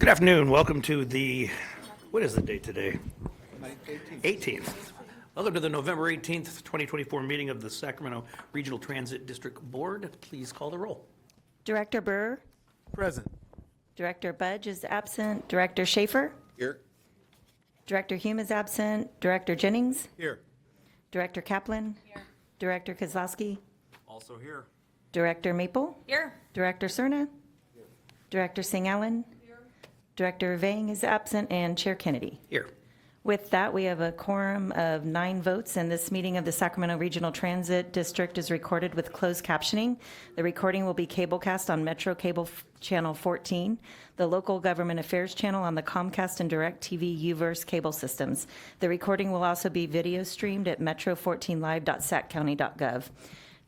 Good afternoon. Welcome to what is the date today? 18th. Welcome to the November 18th, 2024 meeting of the Sacramento Regional Transit District Board. Please call the roll. Director Burr. Present. Director Budge is absent. Director Schaefer. Here. Director Hume is absent. Director Jennings. Here. Director Kaplan. Here. Director Kozlowski. Also here. Director Maple. Here. Director Cerna. Here. Director Singh Allen. Here. Director Vang is absent, and Chair Kennedy. Here. With that, we have a quorum of 9 votes, and this meeting of the Sacramento Regional Transit District is recorded with closed captioning. The recording will be cablecast on Metro Cable Channel 14, the Local Government Affairs channel on the Comcast and DirecTV UVerse cable systems. The recording will also be video streamed at metro14live.saccounty.gov.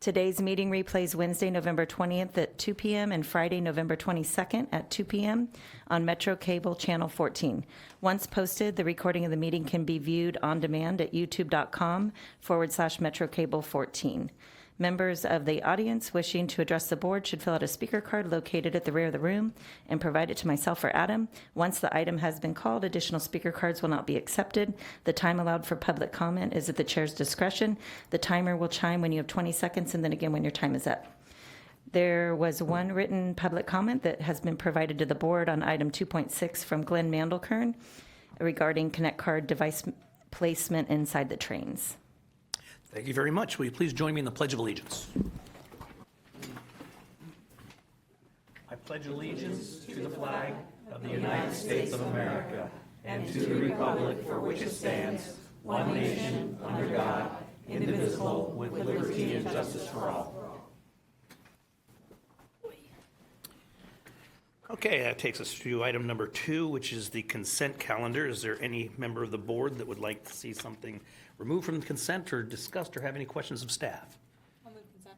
Today's meeting replays Wednesday, November 20th at 2 p.m. and Friday, November 22nd at 2 p.m. on Metro Cable Channel 14. Once posted, the recording of the meeting can be viewed on demand at youtube.com/Metro Cable 14. Members of the audience wishing to address the board should fill out a speaker card located at the rear of the room and provide it to myself or Adam. Once the item has been called, additional speaker cards will not be accepted. The time allowed for public comment is at the chair's discretion. The timer will chime when you have 20 seconds and then again when your time is up. There was one written public comment that has been provided to the board on item 2.6 from Glenn Mandelkern regarding Connect Card device placement inside the trains. Thank you very much. Will you please join me in the Pledge of Allegiance? I pledge allegiance to the flag of the United States of America and to the republic for which it stands, one nation, under God, indivisible, with liberty and justice for all. Okay, that takes us to item number 2, which is the consent calendar. Is there any member of the board that would like to see something removed from the consent or discussed or have any questions of staff? I'll move consent.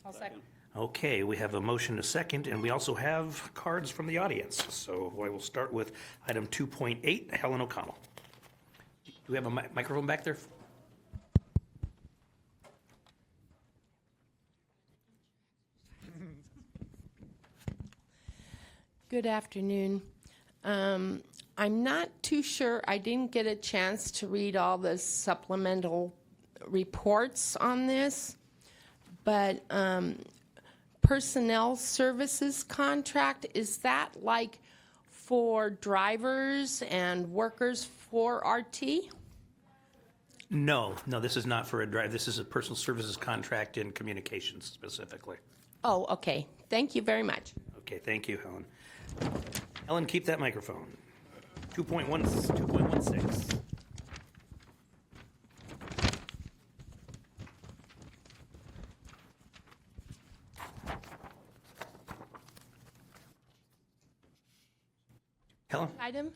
I'll second. Okay, we have a motion to second, and we also have cards from the audience. So I will start with item 2.8, Helen O'Connell. Do we have a microphone back there? Good afternoon. I'm not too sure. I didn't get a chance to read all the supplemental reports on this, but personnel services contract, is that like for drivers and workers for RT? No, this is not for a drive. This is a personal services contract in communications specifically. Oh, okay. Thank you very much. Okay, thank you, Helen. Helen, keep that microphone. 2.16. Helen? Item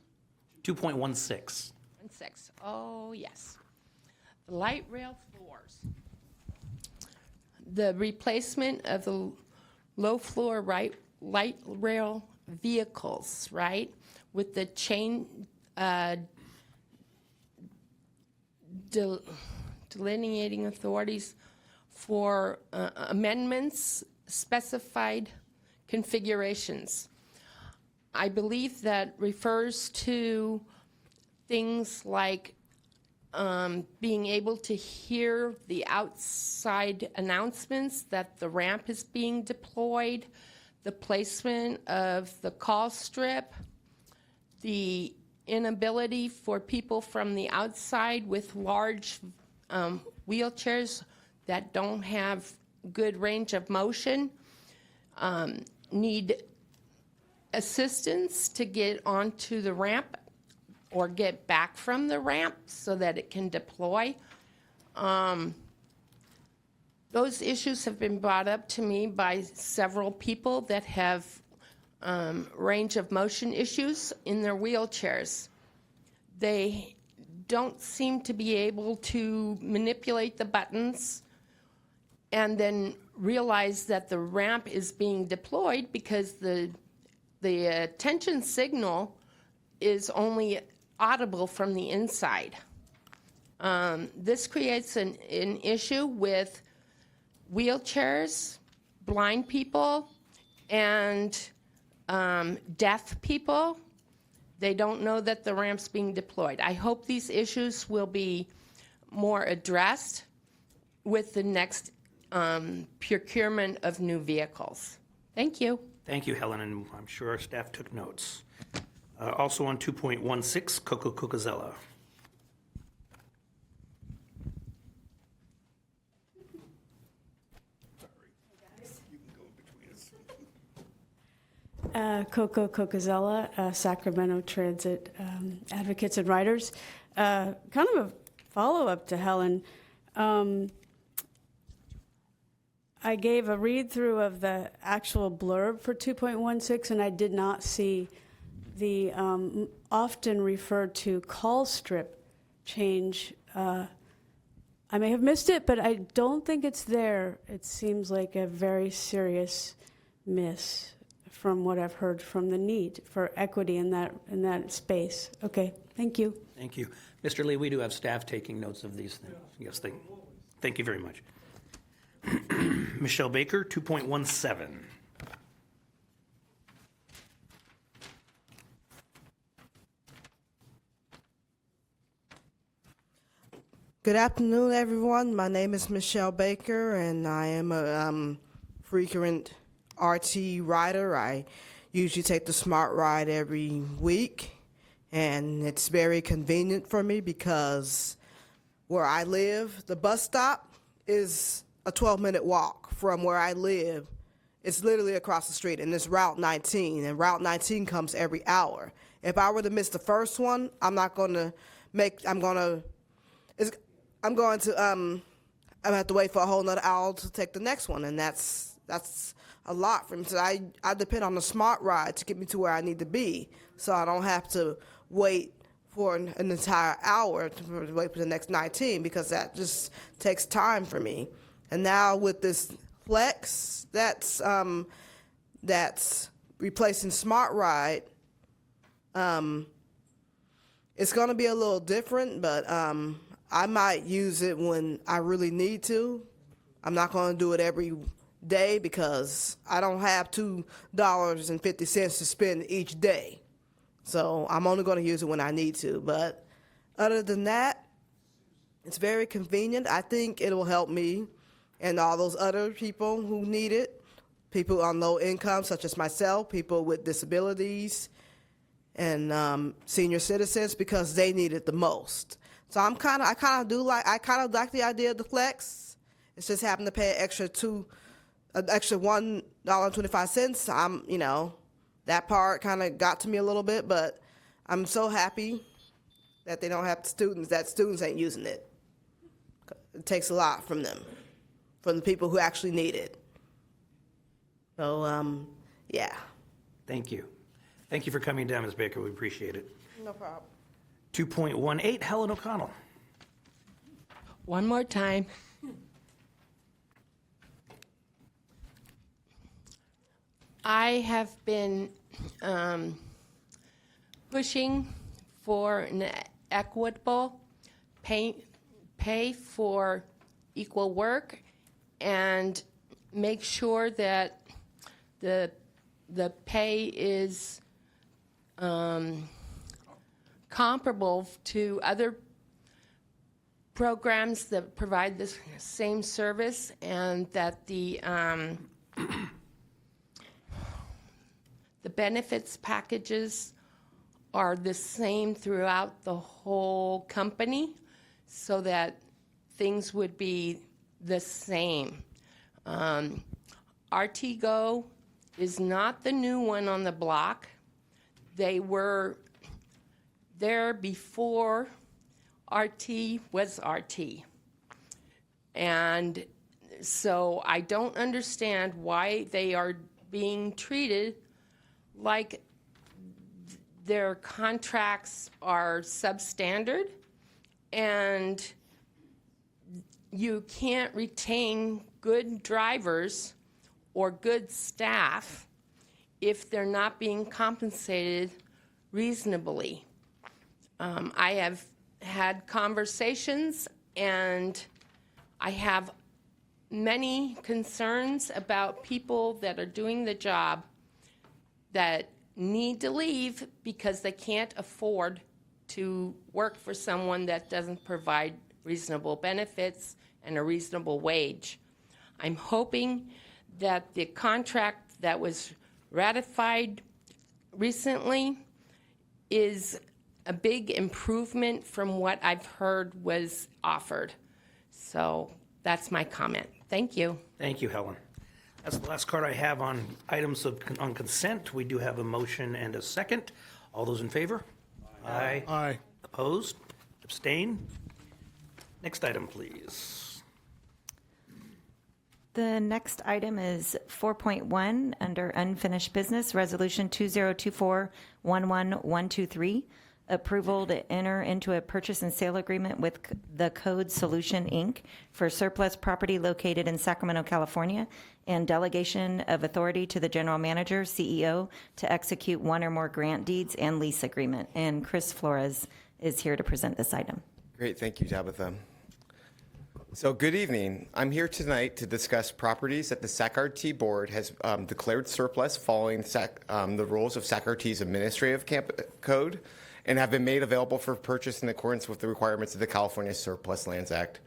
2.16. 16. Oh, yes. The light rail floors. The replacement of the low floor light rail vehicles, right? With the chain delineating authorities for amendments, specified configurations. I believe that refers to things like being able to hear the outside announcements that the ramp is being deployed, the placement of the call strip, the inability for people from the outside with large wheelchairs that don't have good range of motion need assistance to get onto the ramp or get back from the ramp so that it can deploy. Those issues have been brought up to me by several people that have range of motion issues in their wheelchairs. They don't seem to be able to manipulate the buttons and then realize that the ramp is being deployed because the tension signal is only audible from the inside. This creates an issue with wheelchairs, blind people, and deaf people They don't know that the ramp's being deployed. I hope these issues will be more addressed with the next procurement of new vehicles. Thank you. Thank you, Helen, and I'm sure our staff took notes. Also on 2.16, Coca-Cola. Coco Cocazella, Sacramento Transit Advocates and Riders. Kind of a follow-up to Helen. I gave a read-through of the actual blurb for 2.16, and I did not see the often referred to call strip change. I may have missed it, but I don't think it's there. It seems like a very serious miss from what I've heard from the need for equity in that space. Okay, thank you. Thank you. Mr. Lee, we do have staff taking notes of these things. Yes, thank you very much. Michelle Baker, 2.17. Good afternoon, everyone. My name is Michelle Baker, and I am a frequent RT rider. I usually take the Smart Ride every week, and it's very convenient for me because where I live, the bus stop is a 12-minute walk from where I live. It's literally across the street, and it's Route 19, and Route 19 comes every hour. If I were to miss the first one, I'm going to have to wait for a whole nother hour to take the next one, and that's a lot for me. So I depend on the Smart Ride to get me to where I need to be, so I don't have to wait for an entire hour to wait for the next 19, because that just takes time for me. And now with this Flex, that's replacing Smart Ride. It's going to be a little different, but I might use it when I really need to. I'm not going to do it every day because I don't have $2.50 to spend each day. So I'm only going to use it when I need to. But other than that, it's very convenient. I think it will help me and all those other people who need it, people on low income such as myself, people with disabilities, and senior citizens, because they need it the most. So I kind of like the idea of the Flex. It's just having to pay an extra $1.25. That part kind of got to me a little bit, but I'm so happy that they don't have students, that students ain't using it. It takes a lot from them, from the people who actually need it. So, yeah. Thank you. Thank you for coming down, Ms. Baker. We appreciate it. No problem. 2.18, Helen O'Connell. One more time. I have been pushing for an equitable pay for equal work, and make sure that the pay is comparable to other programs that provide the same service, and that the benefits packages are the same throughout the whole company, so that things would be the same. RTGO is not the new one on the block. They were there before RT was RT. And so I don't understand why they are being treated like their contracts are substandard, and you can't retain good drivers or good staff if they're not being compensated reasonably. I have had conversations, and I have many concerns about people that are doing the job that need to leave because they can't afford to work for someone that doesn't provide reasonable benefits and a reasonable wage. I'm hoping that the contract that was ratified recently is a big improvement from what I've heard was offered. So that's my comment. Thank you. Thank you, Helen. That's the last card I have on items on consent. We do have a motion and a second. All those in favor? Aye. Aye. Opposed? Abstain? Next item, please. The next item is 4.1 under unfinished business, Resolution 2024-11123, approval to enter into a purchase and sale agreement with the Code Solution, Inc. for surplus property located in Sacramento, California, and delegation of authority to the general manager, CEO, to execute one or more grant deeds and lease agreement. And Chris Flores is here to present this item. Great, thank you, Tabitha. So good evening. I'm here tonight to discuss properties that the SACRT board has declared surplus following the rules of SACRT's administrative code and have been made available for purchase in accordance with the requirements of the California Surplus Lands Act.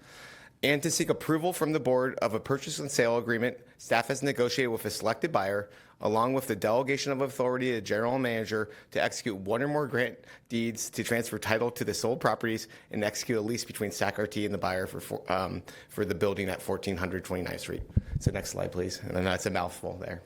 And to seek approval from the board of a purchase and sale agreement, staff has negotiated with a selected buyer, along with the delegation of authority to the general manager to execute one or more grant deeds to transfer title to the sold properties and execute a lease between SACRT and the buyer for the building at 1400 29th Street. So next slide, please. And then that's a mouthful there.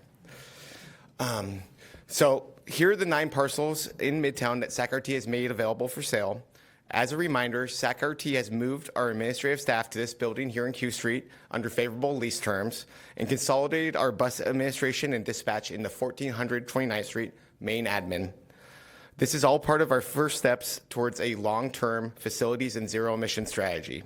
So here are the 9 parcels in Midtown that SACRT has made available for sale. As a reminder, SACRT has moved our administrative staff to this building here in Q Street under favorable lease terms and consolidated our bus administration and dispatch into 1400 29th Street main admin. This is all part of our first steps towards a long-term facilities and zero-emission strategy.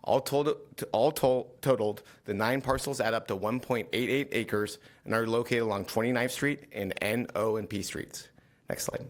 All totaled, the 9 parcels add up to 1.88 acres and are located along 29th Street and N, O, and P streets. Next slide.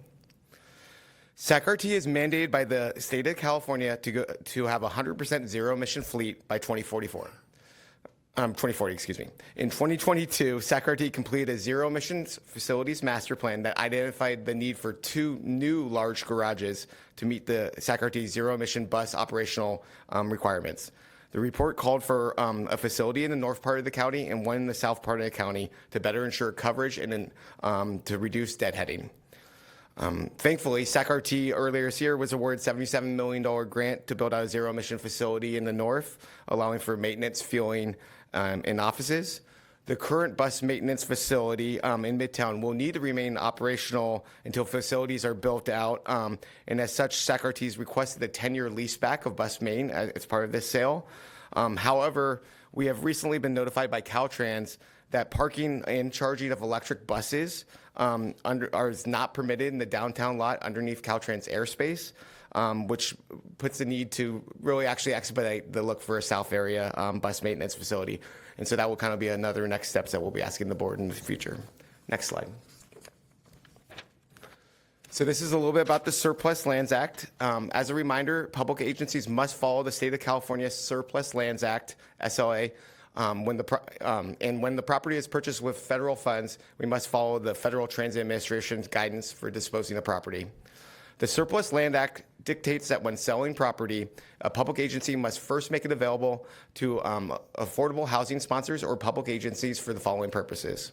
SACRT is mandated by the state of California to have a 100% zero-emission fleet by 2040, excuse me. In 2022, SACRT completed a zero-emissions facilities master plan that identified the need for 2 new large garages to meet the SACRT zero-emission bus operational requirements. The report called for a facility in the north part of the county and one in the south part of the county to better ensure coverage and to reduce deadheading. Thankfully, SACRT earlier this year was awarded $77 million grant to build out a zero-emission facility in the north, allowing for maintenance, fueling, and offices. The current bus maintenance facility in Midtown will need to remain operational until facilities are built out, and as such, SACRT has requested a 10-year leaseback of bus main as part of this sale. However, we have recently been notified by Caltrans that parking and charging of electric buses is not permitted in the downtown lot underneath Caltrans airspace, which puts the need to really actually expedite the look for a south area bus maintenance facility. And so that will kind of be another next steps that we'll be asking the board in the future. Next slide. So this is a little bit about the Surplus Lands Act. As a reminder, public agencies must follow the state of California Surplus Lands Act, SLA. When the property is purchased with federal funds, we must follow the Federal Transit Administration's guidance for disposing of property. The Surplus Land Act dictates that when selling property, a public agency must first make it available to affordable housing sponsors or public agencies for the following purposes: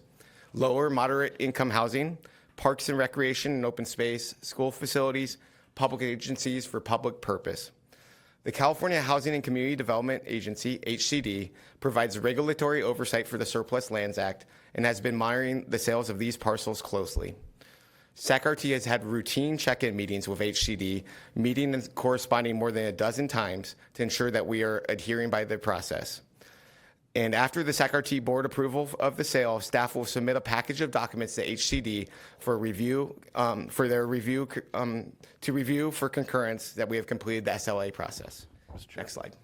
lower moderate income housing, parks and recreation and open space, school facilities, public agencies for public purpose. The California Housing and Community Development Agency, HCD, provides regulatory oversight for the Surplus Lands Act and has been monitoring the sales of these parcels closely. SACRT has had routine check-in meetings with HCD, meeting and corresponding more than a dozen times to ensure that we are adhering by the process. And after the SACRT board approval of the sale, staff will submit a package of documents to HCD for review, to review for concurrence that we have completed the SLA process. Next slide.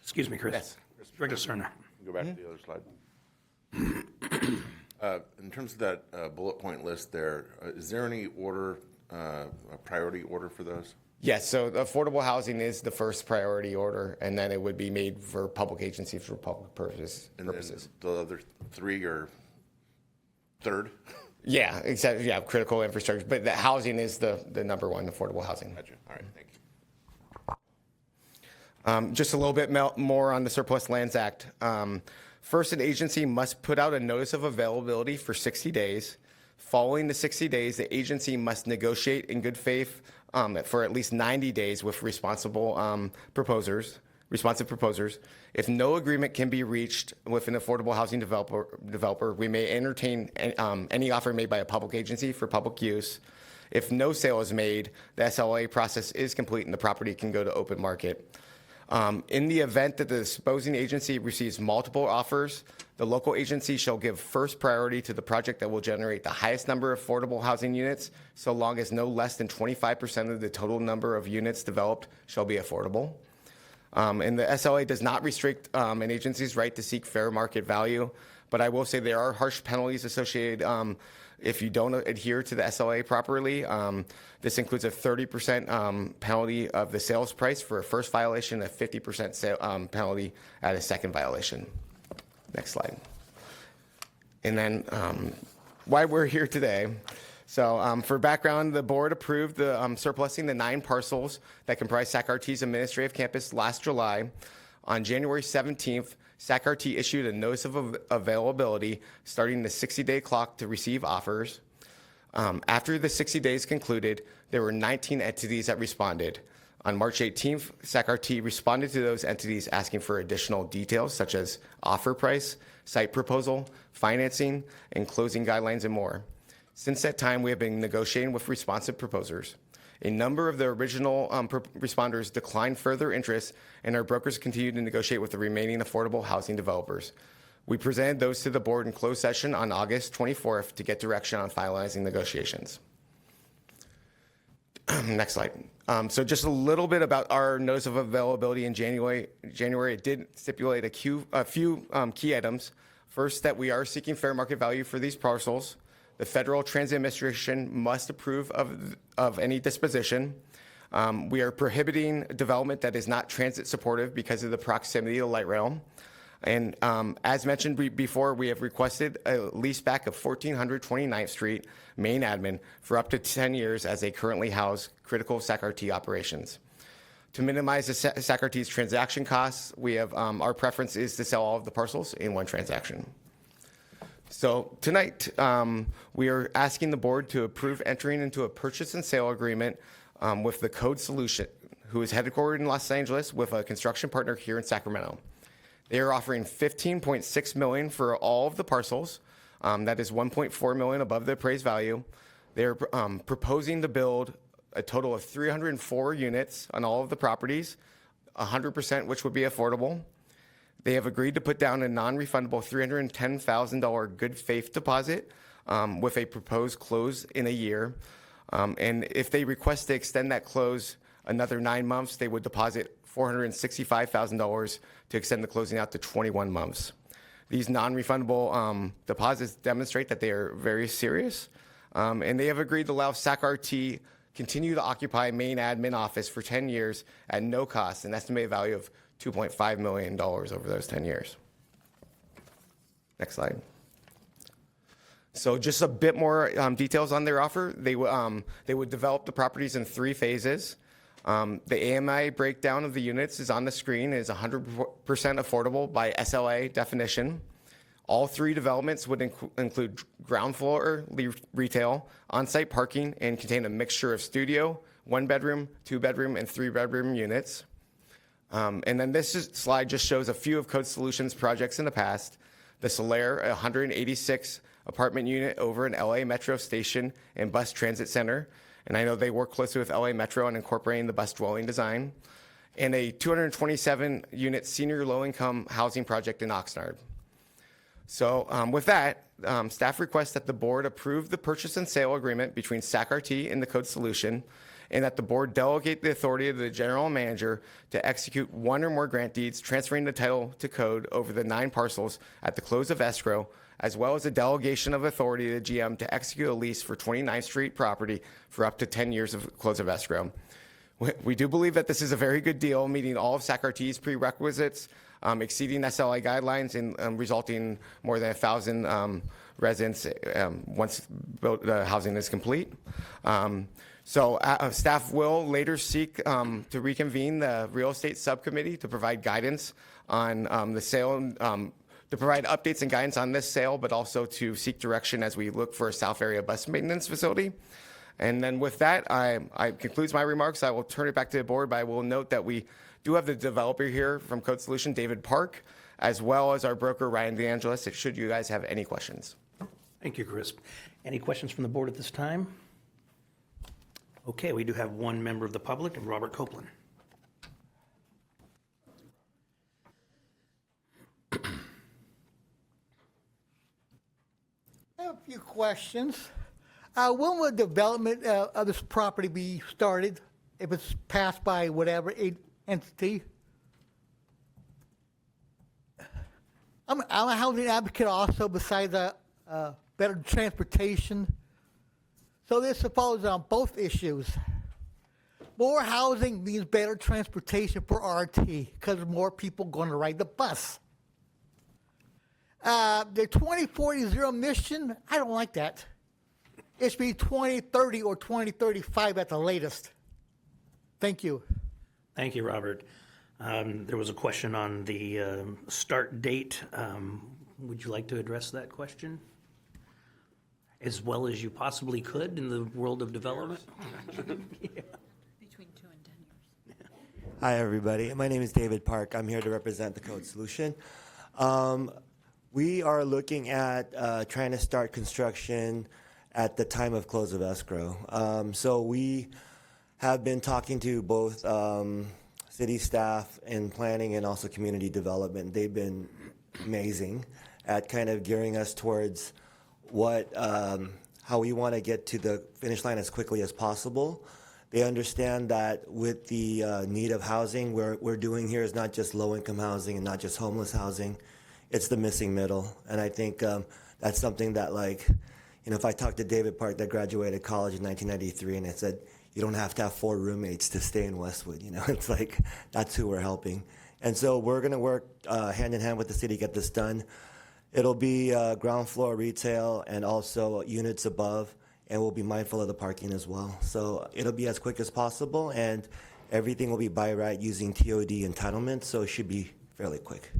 Excuse me, Chris. Yes. Mr. Director Cerner. Go back to the other slide. In terms of that bullet point list there, is there any order, a priority order for those? Yes, so affordable housing is the first priority order, and then it would be made for public agencies for public purposes. And then the other 3 are third? Yeah, exactly. Yeah, critical infrastructure, but the housing is the number one, affordable housing. Gotcha. All right, thank you. Just a little bit more on the Surplus Lands Act. First, an agency must put out a notice of availability for 60 days. Following the 60 days, the agency must negotiate in good faith for at least 90 days with responsive proposers. If no agreement can be reached with an affordable housing developer, we may entertain any offer made by a public agency for public use. If no sale is made, the SLA process is complete and the property can go to open market. In the event that the disposing agency receives multiple offers, the local agency shall give first priority to the project that will generate the highest number of affordable housing units, so long as no less than 25% of the total number of units developed shall be affordable. And the SLA does not restrict an agency's right to seek fair market value, but I will say there are harsh penalties associated if you don't adhere to the SLA properly. This includes a 30% penalty of the sales price for a first violation, a 50% penalty at a second violation. Next slide. And then why we're here today. So for background, the board approved the surplusing the 9 parcels that comprise SACRT's administrative campus last July. On January 17th, SACRT issued a notice of availability starting the 60-day clock to receive offers. After the 60 days concluded, there were 19 entities that responded. On March 18th, SACRT responded to those entities asking for additional details such as offer price, site proposal, financing, and closing guidelines and more. Since that time, we have been negotiating with responsive proposers. A number of the original responders declined further interest, and our brokers continue to negotiate with the remaining affordable housing developers. We presented those to the board in closed session on August 24th to get direction on finalizing negotiations. Next slide. So just a little bit about our notice of availability in January. It did stipulate a few key items. First, that we are seeking fair market value for these parcels. The Federal Transit Administration must approve of any disposition. We are prohibiting development that is not transit supportive because of the proximity to light rail. And as mentioned before, we have requested a lease back of 1429th Street main admin for up to 10 years as they currently house critical SACRT operations. To minimize the SACRT's transaction costs, we have our preference is to sell all of the parcels in one transaction. So tonight, we are asking the board to approve entering into a purchase and sale agreement with the Code Solution, who is headquartered in Los Angeles with a construction partner here in Sacramento. They are offering $15.6 million for all of the parcels. That is $1.4 million above the appraised value. They are proposing to build a total of 304 units on all of the properties, 100% which would be affordable. They have agreed to put down a non-refundable $310,000 good faith deposit with a proposed close in a year. And if they request to extend that close another 9 months, they would deposit $465,000 to extend the closing out to 21 months. These non-refundable deposits demonstrate that they are very serious, and they have agreed to allow SACRT continue to occupy main admin office for 10 years at no cost, an estimated value of $2.5 million over those 10 years. Next slide. So just a bit more details on their offer. They would develop the properties in 3 phases. The AMI breakdown of the units is on the screen. It is 100% affordable by SLA definition. All 3 developments would include ground floor retail, on-site parking, and contain a mixture of studio, 1-bedroom, 2-bedroom, and 3-bedroom units. And then this slide just shows a few of Code Solutions projects in the past. The Solaire, a 186 apartment unit over an LA Metro station and bus transit center. And I know they work closely with LA Metro on incorporating the bus dwelling design. And a 227 unit senior low income housing project in Oxnard. So with that, staff requests that the board approve the purchase and sale agreement between SACRT and the Code Solution, and that the board delegate the authority of the general manager to execute 1 or more grant deeds, transferring the title to Code over the 9 parcels at the close of escrow, as well as a delegation of authority to the GM to execute a lease for 29th Street property for up to 10 years of close of escrow. We do believe that this is a very good deal, meeting all of SACRT's prerequisites, exceeding SLI guidelines, and resulting in more than 1,000 residents once housing is complete. Staff will later seek to reconvene the real estate subcommittee to provide guidance on the sale, to provide updates and guidance on this sale, but also to seek direction as we look for a South Area bus maintenance facility. And then with that, I concludes my remarks. I will turn it back to the board, but I will note that we do have the developer here from Code Solution, David Park, as well as our broker, Ryan DeAngelis, should you guys have any questions. Thank you, Chris. Any questions from the board at this time? Okay, we do have one member of the public, and Robert Copeland. I have a few questions. When will development of this property be started if it's passed by whatever entity? I'm a housing advocate also, besides better transportation. So this follows on both issues. More housing means better transportation for RT because more people going to ride the bus. The 2040 zero emission, I don't like that. It should be 2030 or 2035 at the latest. Thank you. Thank you, Robert. There was a question on the start date. Would you like to address that question as well as you possibly could in the world of development? Between 2 and 10 years. Hi, everybody. My name is David Park. I'm here to represent the Code Solution. We are looking at trying to start construction at the time of close of escrow. So we have been talking to both city staff in planning and also community development. They've been amazing at kind of gearing us towards how we want to get to the finish line as quickly as possible. They understand that with the need of housing, we're doing here is not just low-income housing and not just homeless housing. It's the missing middle. And I think that's something that, if I talked to David Park that graduated college in 1993 and I said, you don't have to have 4 roommates to stay in Westwood, it's like that's who we're helping. And so we're going to work hand in hand with the city to get this done. It'll be ground floor retail and also units above, and we'll be mindful of the parking as well. So it'll be as quick as possible, and everything will be by right using TOD entitlements, so it should be fairly quick.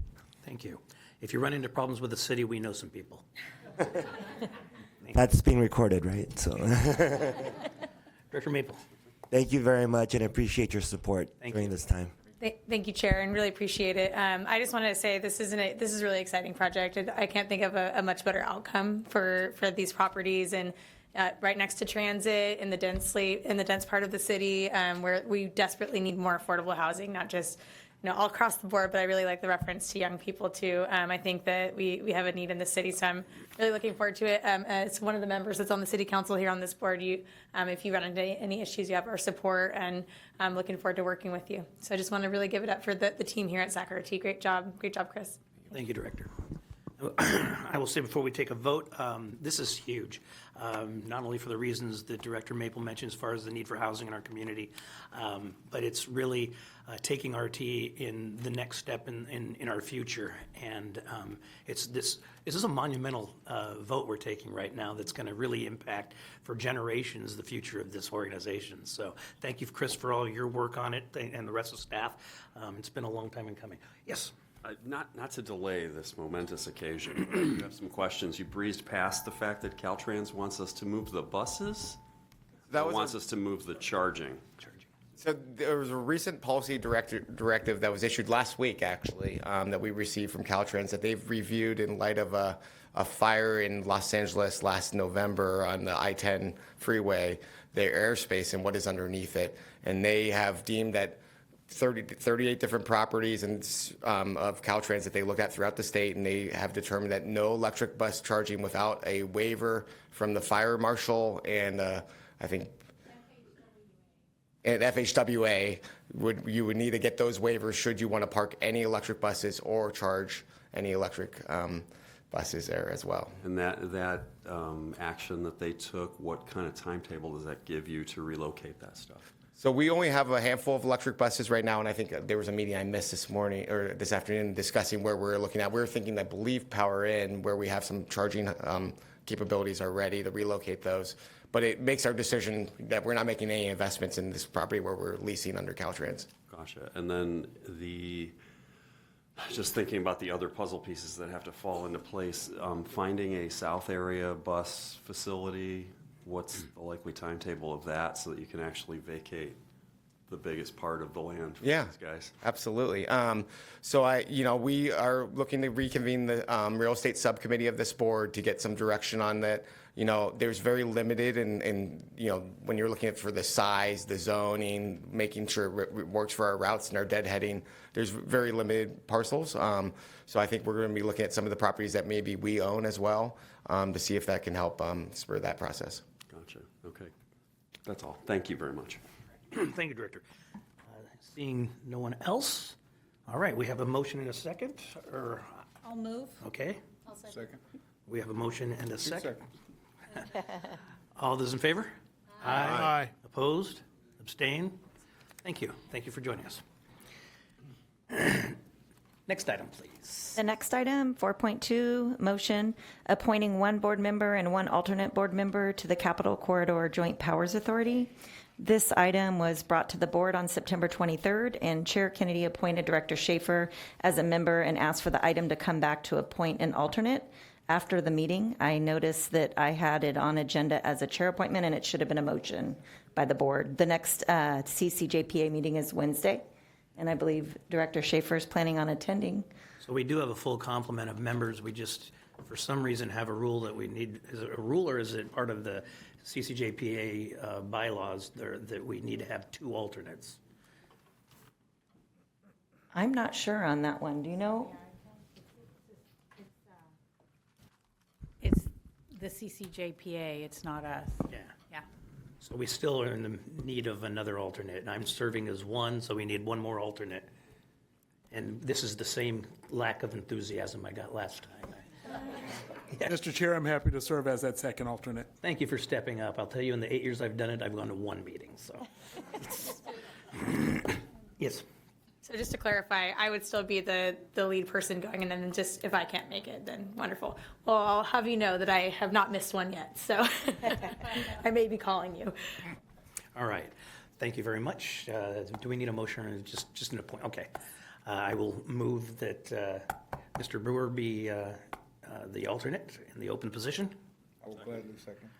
Thank you. If you run into problems with the city, we know some people. That's being recorded, right? So, Director Maple. Thank you very much, and appreciate your support during this time. Thank you, Chair, and really appreciate it. I just wanted to say this is a really exciting project. I can't think of a much better outcome for these properties, and right next to transit in the dense part of the city, where we desperately need more affordable housing, not just all across the board, but I really like the reference to young people too. I think that we have a need in the city, so I'm really looking forward to it. As one of the members that's on the city council here on this board, if you run into any issues, you have our support, and I'm looking forward to working with you. So I just want to really give it up for the team here at Sacramento. Great job, Chris. Thank you, Director. I will say before we take a vote, this is huge, not only for the reasons that Director Maple mentioned as far as the need for housing in our community, but it's really taking RT in the next step in our future. And this is a monumental vote we're taking right now that's going to really impact for generations the future of this organization. So thank you, Chris, for all your work on it and the rest of the staff. It's been a long time in coming. Yes. Not to delay this momentous occasion, but you have some questions. You breezed past the fact that Caltrans wants us to move the buses? Wants us to move the charging? So there was a recent policy directive that was issued last week, actually, that we received from Caltrans that they've reviewed in light of a fire in Los Angeles last November on the I-10 freeway, their airspace and what is underneath it. And they have deemed that 38 different properties and of Caltrans that they look at throughout the state, and they have determined that no electric bus charging without a waiver from the fire marshal and I think and FHWA you would need to get those waivers should you want to park any electric buses or charge any electric buses there as well. And that action that they took, what kind of timetable does that give you to relocate that stuff? So we only have a handful of electric buses right now, and I think there was a meeting I missed this morning or this afternoon discussing where we're looking at. We're thinking, I believe, Power In, where we have some charging capabilities are ready to relocate those. But it makes our decision that we're not making any investments in this property where we're leasing under Caltrans. Gotcha. And then just thinking about the other puzzle pieces that have to fall into place, finding a south area bus facility, what's the likely timetable of that so that you can actually vacate the biggest part of the land for these guys? Absolutely. So we are looking to reconvene the real estate subcommittee of this board to get some direction on that. There's very limited and when you're looking at for the size, the zoning, making sure it works for our routes and our deadheading, there's very limited parcels. So I think we're going to be looking at some of the properties that maybe we own as well to see if that can help spur that process. Gotcha. Okay. That's all. Thank you very much. Thank you, Director. Seeing no one else, all right, we have a motion and a second, or, I'll move. okay, I'll second. we have a motion and a second. All those in favor? Aye. Opposed? Abstain? Thank you. Thank you for joining us. Next item, please. The next item, 4.2, motion appointing one board member and one alternate board member to the Capital Corridor Joint Powers Authority. This item was brought to the board on September 23rd, and Chair Kennedy appointed Director Schaefer as a member and asked for the item to come back to appoint an alternate. After the meeting, I noticed that I had it on agenda as a chair appointment, and it should have been a motion by the board. The next CCJPA meeting is Wednesday, and I believe Director Schaefer is planning on attending. So we do have a full complement of members. We just, for some reason, have a rule that we need. Is it a rule, or is it part of the CCJPA bylaws that we need to have two alternates? I'm not sure on that one. Do you know? It's the CCJPA, it's not us. Yeah. Yeah. So we still are in the need of another alternate, and I'm serving as one, so we need one more alternate. And this is the same lack of enthusiasm I got last time. Mr. Chair, I'm happy to serve as that second alternate. Thank you for stepping up. I'll tell you, in the 8 years I've done it, I've gone to one meeting, so. Yes. So just to clarify, I would still be the lead person going, and then just if I can't make it, then wonderful. Well, I'll have you know that I have not missed one yet, so I may be calling you. All right. Thank you very much. Do we need a motion or just an appointment? Okay. I will move that Mr. Brewer be the alternate in the open position. I will gladly second.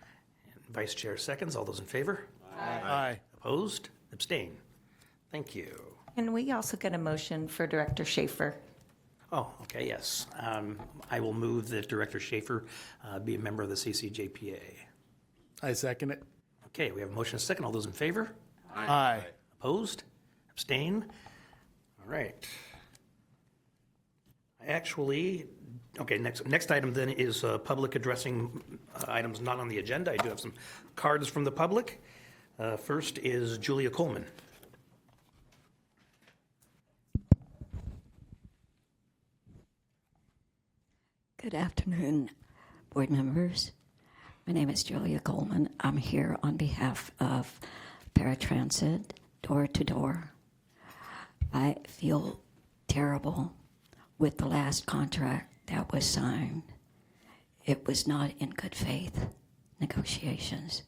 And Vice Chair seconds. All those in favor? Aye. Opposed? Abstain? Thank you. And we also get a motion for Director Schaefer. Oh, okay, yes. I will move that Director Schaefer be a member of the CCJPA. I second it. Okay, we have a motion and a second. All those in favor? Aye. Opposed? Abstain? All right. Okay, next item then is public addressing items not on the agenda. I do have some cards from the public. First is Julia Coleman. Good afternoon, board members. My name is Julia Coleman. I'm here on behalf of Paratransit, Door to Door. I feel terrible with the last contract that was signed. It was not in good faith negotiations.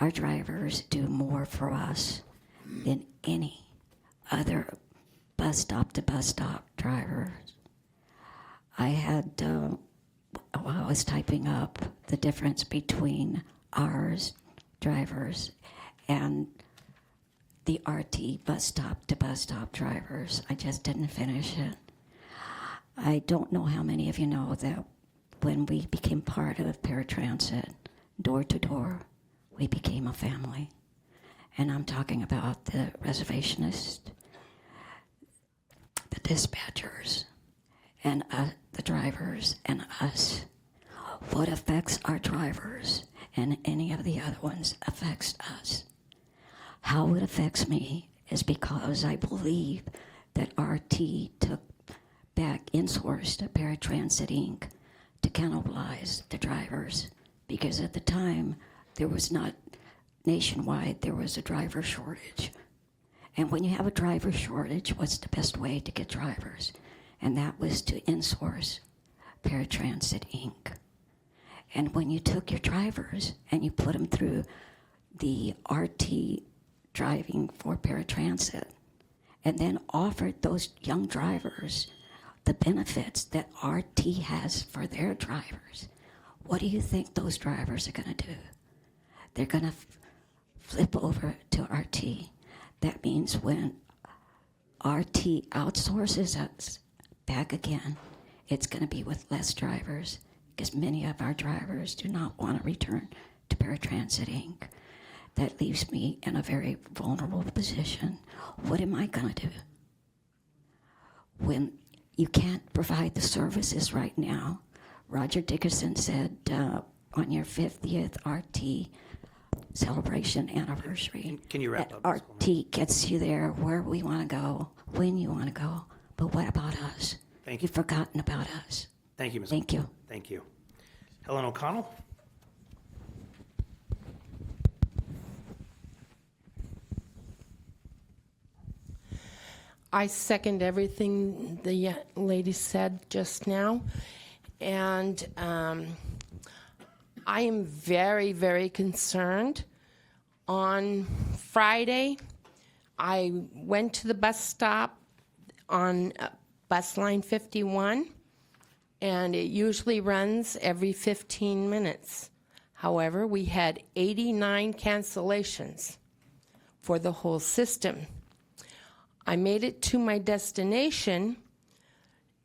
Our drivers do more for us than any other bus stop to bus stop drivers. I had, while I was typing up the difference between ours drivers and the RT bus stop to bus stop drivers. I just didn't finish it. I don't know how many of you know that when we became part of Paratransit, Door to Door, we became a family. And I'm talking about the reservationists, the dispatchers, and the drivers and us. What affects our drivers and any of the other ones affects us. How it affects me is because I believe that RT took back insourced Paratransit Inc. to cannibalize the drivers, because at the time there was not nationwide, there was a driver shortage. And when you have a driver shortage, what's the best way to get drivers? And that was to insource Paratransit Inc. And when you took your drivers and you put them through the RT driving for paratransit, and then offered those young drivers the benefits that RT has for their drivers, what do you think those drivers are going to do? They're going to flip over to RT. That means when RT outsources us back again, it's going to be with less drivers, because many of our drivers do not want to return to Paratransit Inc. That leaves me in a very vulnerable position. What am I going to do? When you can't provide the services right now, Roger Dickerson said on your 50th RT celebration anniversary, Can you wrap up? RT gets you there where we want to go, when you want to go. But what about us? Thank you. You've forgotten about us. Thank you, Ms. Thank you. Thank you. Helen O'Connell? I second everything the lady said just now. And I am very, very concerned. On Friday, I went to the bus stop on bus line 51, and it usually runs every 15 minutes. However, we had 89 cancellations for the whole system. I made it to my destination,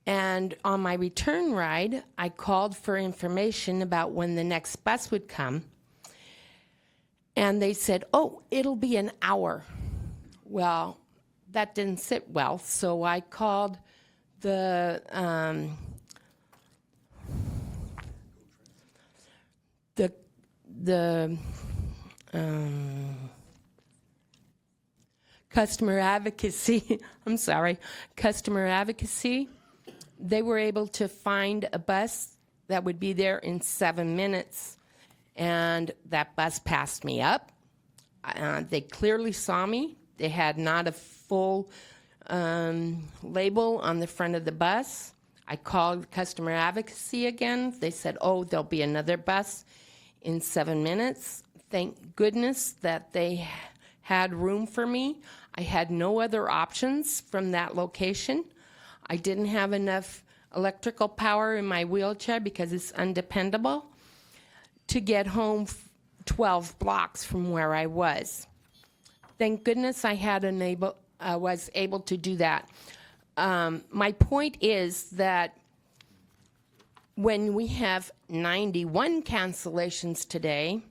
and on my return ride, I called for information about when the next bus would come. And they said, oh, it'll be an hour. Well, that didn't sit well, so I called the customer advocacy. I'm sorry, customer advocacy. They were able to find a bus that would be there in 7 minutes, and that bus passed me up. They clearly saw me. They had not a full label on the front of the bus. I called customer advocacy again. They said, oh, there'll be another bus in 7 minutes. Thank goodness that they had room for me. I had no other options from that location. I didn't have enough electrical power in my wheelchair because it's undependable to get home 12 blocks from where I was. Thank goodness I was able to do that. My point is that when we have 91 cancellations today,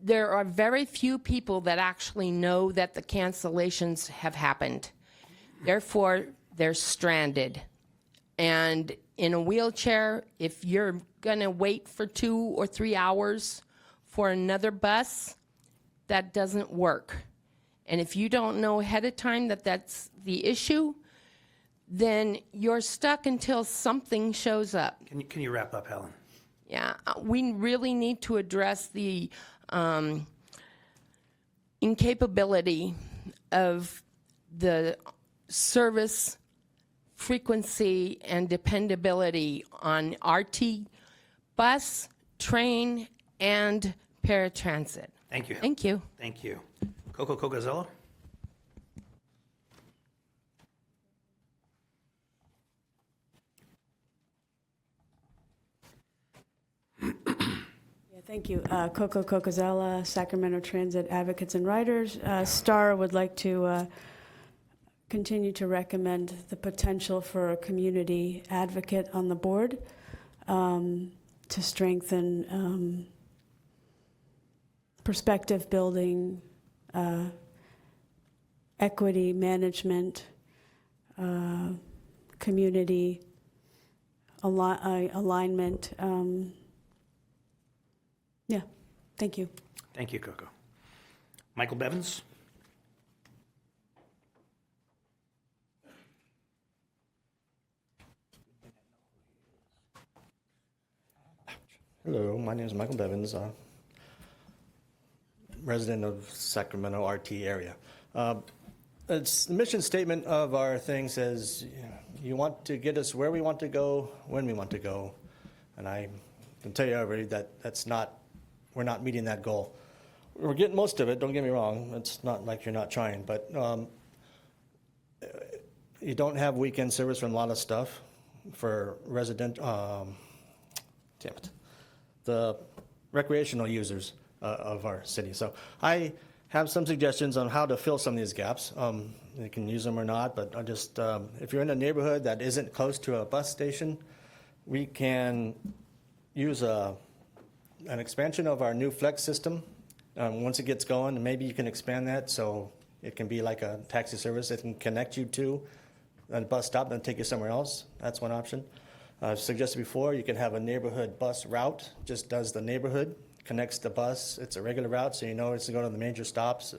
there are very few people that actually know that the cancellations have happened. Therefore, they're stranded. And in a wheelchair, if you're going to wait for 2 or 3 hours for another bus, that doesn't work. And if you don't know ahead of time that that's the issue, then you're stuck until something shows up. Can you wrap up, Helen? Yeah, we really need to address the incapability of the service frequency and dependability on RT bus, train, and paratransit. Thank you. Thank you. Thank you. Coco Cocazella? Thank you. Coco Cocazella, Sacramento Transit Advocates and Riders. STAR would like to continue to recommend the potential for a community advocate on the board to strengthen perspective building, equity management, community alignment. Yeah, thank you. Thank you, Coco. Michael Bevins? Hello, my name is Michael Bevins, resident of Sacramento RT area. It's the mission statement of our thing says, you want to get us where we want to go, when we want to go. And I can tell you already that we're not meeting that goal. We're getting most of it, don't get me wrong. It's not like you're not trying, but you don't have weekend service for a lot of stuff for the recreational users of our city. So I have some suggestions on how to fill some of these gaps. You can use them or not, but I just, if you're in a neighborhood that isn't close to a bus station, we can use an expansion of our new flex system. Once it gets going, maybe you can expand that so it can be like a taxi service that can connect you to a bus stop and take you somewhere else. That's one option. I've suggested before, you can have a neighborhood bus route, just does the neighborhood, connects the bus. It's a regular route, so you know it's going to the major stops,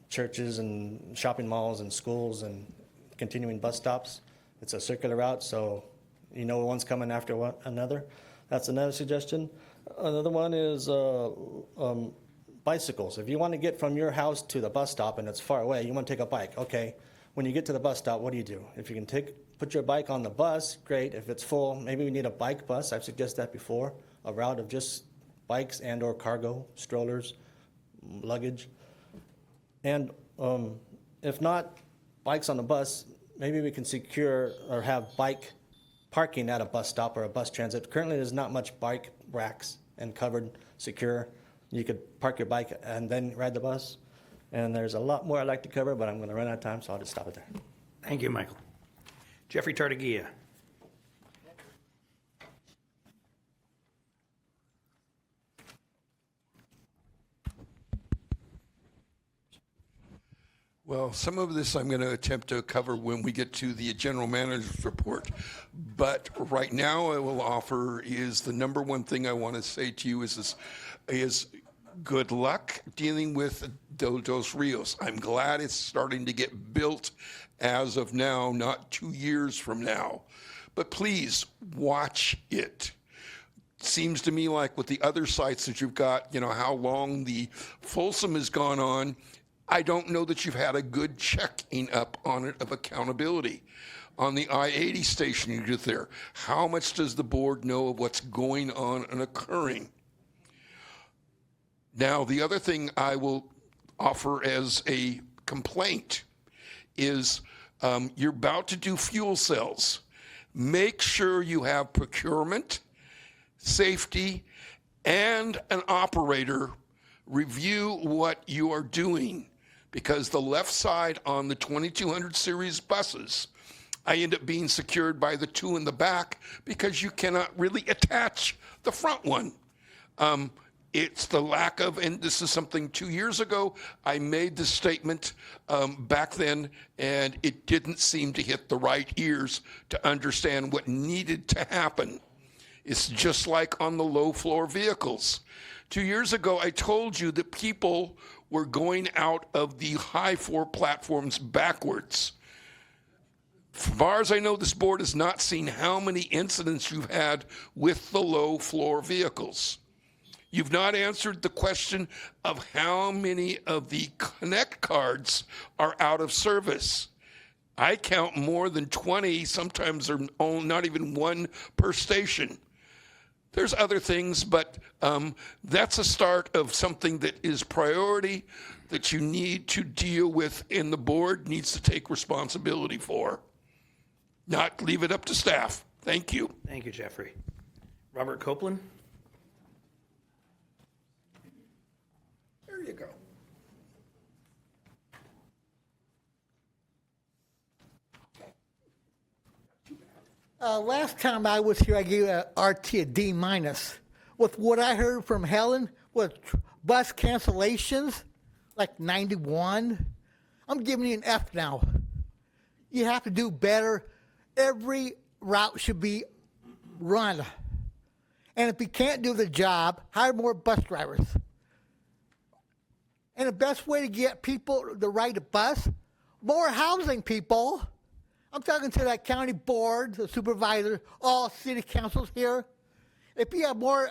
churches and shopping malls and schools and continuing bus stops. It's a circular route, so you know one's coming after another. That's another suggestion. Another one is bicycles. If you want to get from your house to the bus stop and it's far away, you want to take a bike. Okay, when you get to the bus stop, what do? If you can put your bike on the bus, great. If it's full, maybe we need a bike bus. I've suggested that before, a route of just bikes and or cargo, strollers, luggage. And if not bikes on the bus, maybe we can secure or have bike parking at a bus stop or a bus transit. Currently, there's not much bike racks and covered, secure. You could park your bike and then ride the bus. And there's a lot more I'd like to cover, but I'm going to run out of time, so I'll just stop it there. Thank you, Michael. Jeffrey Tartagia. Well, some of this I'm going to attempt to cover when we get to the general manager's report. But right now I will offer is the number one thing I want to say to you is good luck dealing with Dos Rios. I'm glad it's starting to get built as of now, not 2 years from now. But please watch it. Seems to me like with the other sites that you've got, how long the Folsom has gone on, I don't know that you've had a good checking up on it of accountability. On the I-80 station you get there, how much does the board know of what's going on and occurring? Now, the other thing I will offer as a complaint is you're about to do fuel cells. Make sure you have procurement, safety, and an operator review what you are doing, because the left side on the 2200 series buses, I end up being secured by the two in the back because you cannot really attach the front one. It's the lack of, and this is something 2 years ago, I made the statement back then, and it didn't seem to hit the right ears to understand what needed to happen. It's just like on the low floor vehicles. 2 years ago, I told you that people were going out of the high floor platforms backwards. As far as I know, this board has not seen how many incidents you've had with the low floor vehicles. You've not answered the question of how many of the Connect cards are out of service. I count more than 20, sometimes they're not even one per station. There's other things, but that's a start of something that is priority that you need to deal with and the board needs to take responsibility for. Not leave it up to staff. Thank you. Thank you, Jeffrey. Robert Copeland. There you go. Last time I was here, I gave RT a D-. With what I heard from Helen, with bus cancellations, like 91, I'm giving you an F now. You have to do better. Every route should be run. And if you can't do the job, hire more bus drivers. And the best way to get people to ride a bus, more housing, people. I'm talking to that county board, the supervisor, all city councils here. If you have more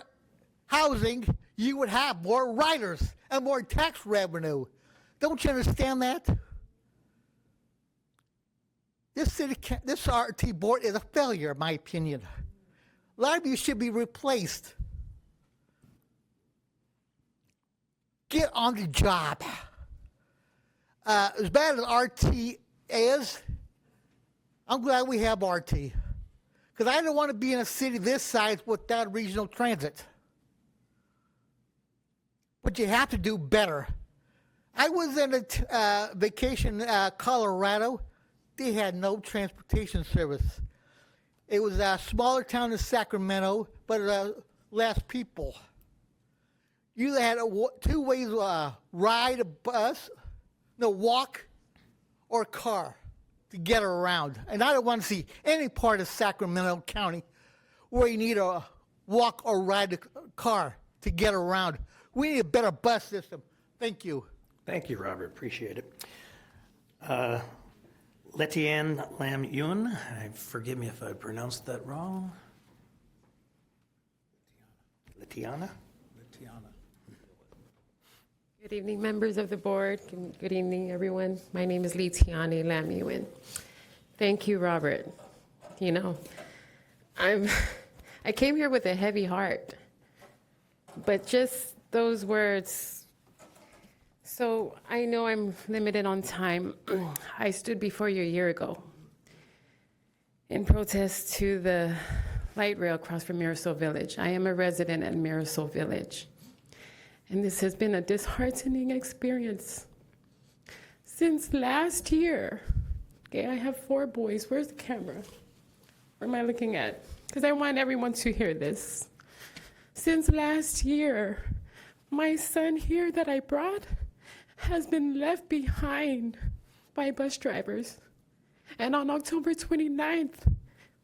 housing, you would have more riders and more tax revenue. Don't you understand that? This RT board is a failure, in my opinion. A lot of you should be replaced. Get on the job. As bad as RT is, I'm glad we have RT. Because I don't want to be in a city this size without regional transit. But you have to do better. I was in a vacation in Colorado. They had no transportation service. It was a smaller town in Sacramento, but less people. You had two ways to ride a bus, no, walk, or car to get around. And I don't want to see any part of Sacramento County where you need a walk or ride a car to get around. We need a better bus system. Thank you. Thank you, Robert. Appreciate it. Letian Lam Yun, forgive me if I pronounced that wrong. Letiana? Good evening, members of the board. Good evening, everyone. My name is Letiane Lamuin. Thank you, Robert. You know, I came here with a heavy heart, but just those words. So I know I'm limited on time. I stood before you a year ago in protest to the light rail across from Mirasol Village. I am a resident at Mirasol Village. And this has been a disheartening experience. Since last year, okay, I have 4 boys. Where's the camera? Where am I looking at? Because I want everyone to hear this. Since last year, my son here that I brought has been left behind by bus drivers. And on October 29th,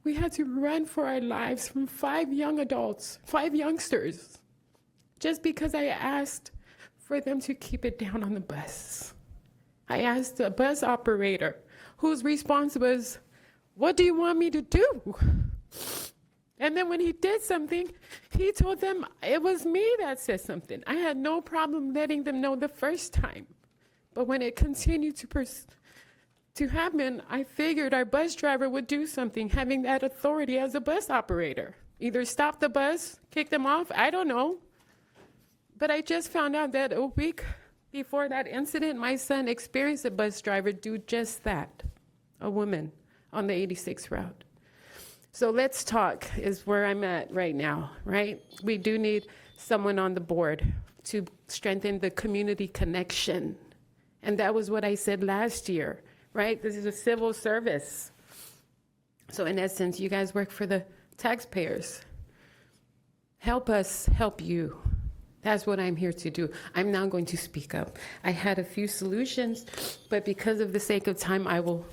we had to run for our lives from 5 youngsters, just because I asked for them to keep it down on the bus. I asked the bus operator, whose response was, "What do you want me to do?" And then when he did something, he told them it was me that said something. I had no problem letting them know the first time. But when it continued to happen, I figured our bus driver would do something, having that authority as a bus operator. Either stop the bus, kick them off, I don't know. But I just found out that a week before that incident, my son experienced a bus driver do just that, a woman on the 86 route. So let's talk is where I'm at right now, right? We do need someone on the board to strengthen the community connection. And that was what I said last year, right? This is a civil service. So in essence, you guys work for the taxpayers. Help us help you. That's what I'm here to do. I'm now going to speak up. I had a few solutions, but because of the sake of time, I will.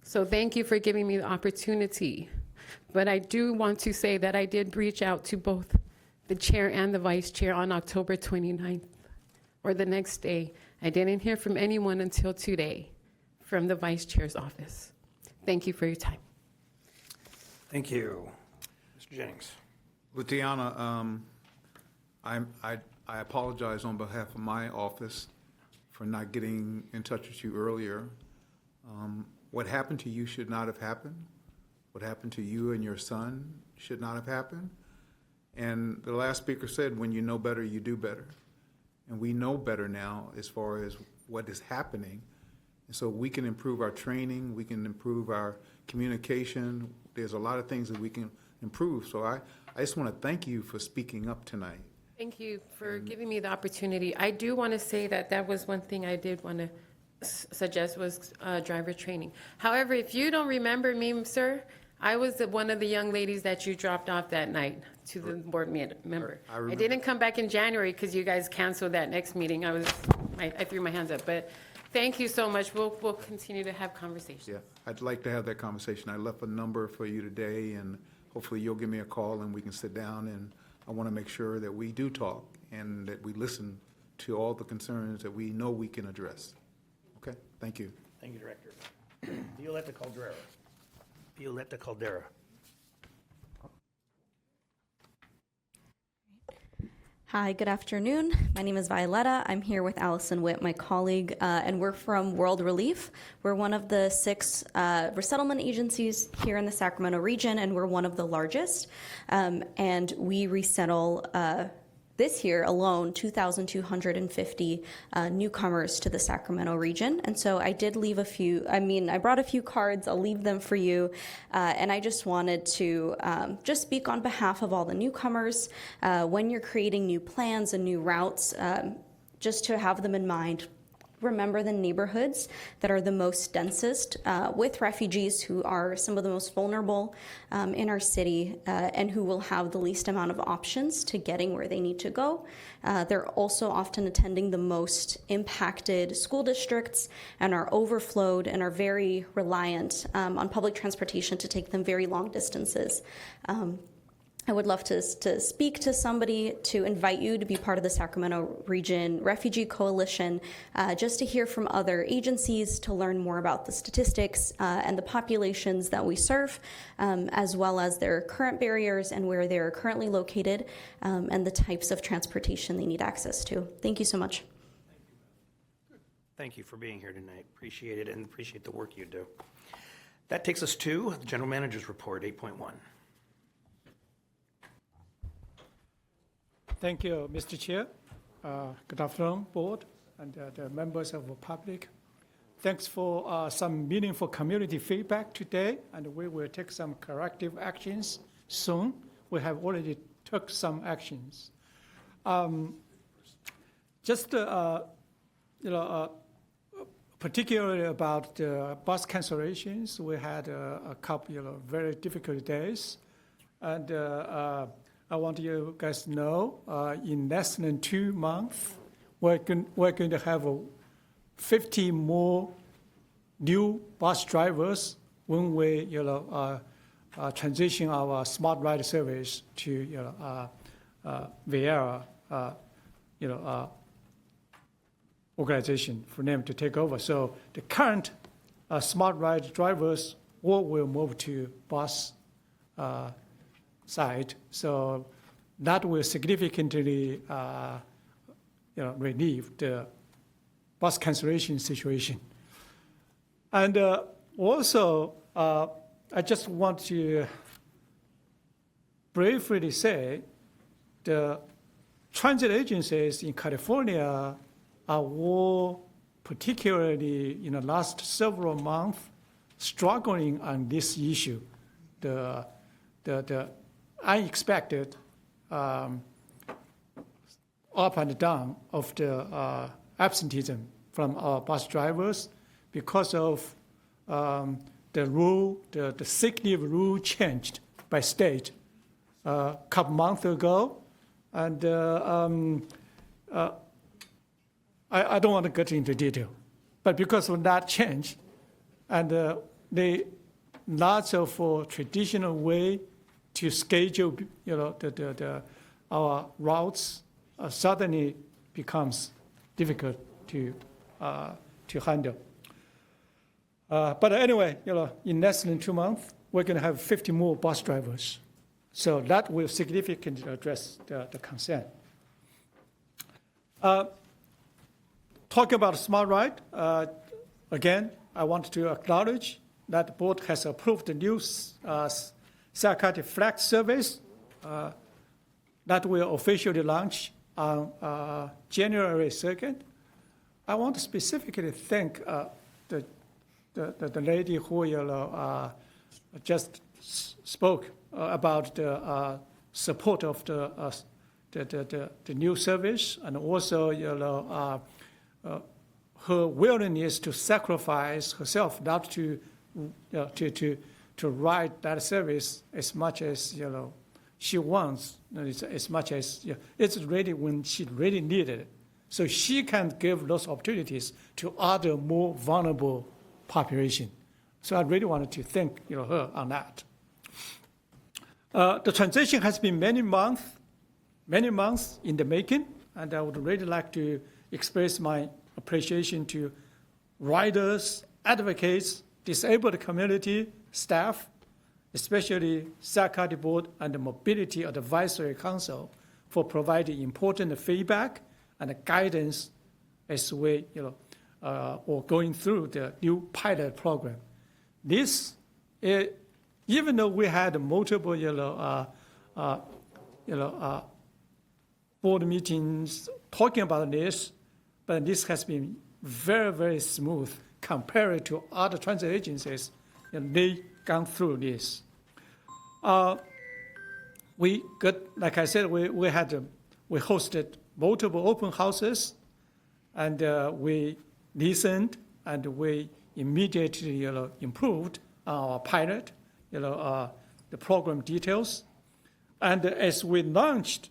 So thank you for giving me the opportunity. But I do want to say that I did reach out to both the chair and the vice chair on October 29th, or the next day. I didn't hear from anyone until today from the vice chair's office. Thank you for your time. Thank you. Mr. Jennings. Lutiana, I apologize on behalf of my office for not getting in touch with you earlier. What happened to you should not have happened. What happened to you and your son should not have happened. And the last speaker said, when you know better, you do better. And we know better now as far as what is happening. And so we can improve our training, we can improve our communication. There's a lot of things that we can improve. So I just want to thank you for speaking up tonight. Thank you for giving me the opportunity. I do want to say that that was one thing I did want to suggest was driver training. However, if you don't remember me, sir, I was one of the young ladies that you dropped off that night to the board member. I didn't come back in January because you guys canceled that next meeting. I threw my hands up, but thank you so much. We'll continue to have conversations. Yeah, I'd like to have that conversation. I left a number for you today, and hopefully you'll give me a call and we can sit down, and I want to make sure that we do talk and that we listen to all the concerns that we know we can address. Okay, thank you. Thank you, Director. Violeta Caldera. Violeta Caldera. Hi, good afternoon. My name is Violetta. I'm here with Allison Witt, my colleague, and we're from World Relief. We're one of the 6 resettlement agencies here in the Sacramento region, and we're one of the largest. And we resettle this year alone 2,250 newcomers to the Sacramento region. And so I did leave I brought a few cards. I'll leave them for you. And I just wanted to just speak on behalf of all the newcomers. When you're creating new plans and new routes, just to have them in mind. Remember the neighborhoods that are the most densest with refugees who are some of the most vulnerable in our city and who will have the least amount of options to getting where they need to go. They're also often attending the most impacted school districts and are overflowed and are very reliant on public transportation to take them very long distances. I would love to speak to somebody, to invite you to be part of the Sacramento Region Refugee Coalition, just to hear from other agencies, to learn more about the statistics and the populations that we serve, as well as their current barriers and where they're currently located, and the types of transportation they need access to. Thank you so much. Thank you for being here tonight. Appreciate it and appreciate the work you do. That takes us to the General Manager's Report 8.1. Thank you, Mr. Chair. Good afternoon, Board, and the members of the public. Thanks for some meaningful community feedback today, and we will take some corrective actions soon. We have already took some actions. Particularly about the bus cancellations, we had a couple of very difficult days, and I want you guys to know, in less than 2 months, we're going to have 50 more new bus drivers when we, transition our smart ride service to, Viera, organization for them to take over. So the current smart ride drivers all will move to bus side, so that will significantly, relieve the bus cancellation situation. And also, I just want to briefly say the transit agencies in California are all, particularly in the last several months, struggling on this issue. The unexpected up and down of the absenteeism from our bus drivers because of the rule, the sick leave rule changed by state a couple months ago. And I don't want to get into detail, but because of that change, and lots of traditional way to schedule, our routes suddenly becomes difficult to handle. But anyway, in less than 2 months, we're going to have 50 more bus drivers. So that will significantly address the concern. Talking about Smart Ride, again, I want to acknowledge that the board has approved the new Sacramento Flex service that will officially launch on January 2nd. I want to specifically thank the lady who just spoke about the support of the new service, and also her willingness to sacrifice herself, not to ride that service as much as she wants, as much as it's ready when she really needed it. So she can give those opportunities to other more vulnerable population. So I really wanted to thank her on that. The transition has been many months in the making, and I would really like to express my appreciation to riders, advocates, disabled community, staff, especially Sacramento Board and the Mobility Advisory Council, for providing important feedback and guidance as we, or going through the new pilot program. This, even though we had multiple, board meetings talking about this, but this has been very, very smooth compared to other transit agencies, and they gone through this. We got, like I said, we hosted multiple open houses, and we listened, and we immediately improved our pilot, the program details. And as we launched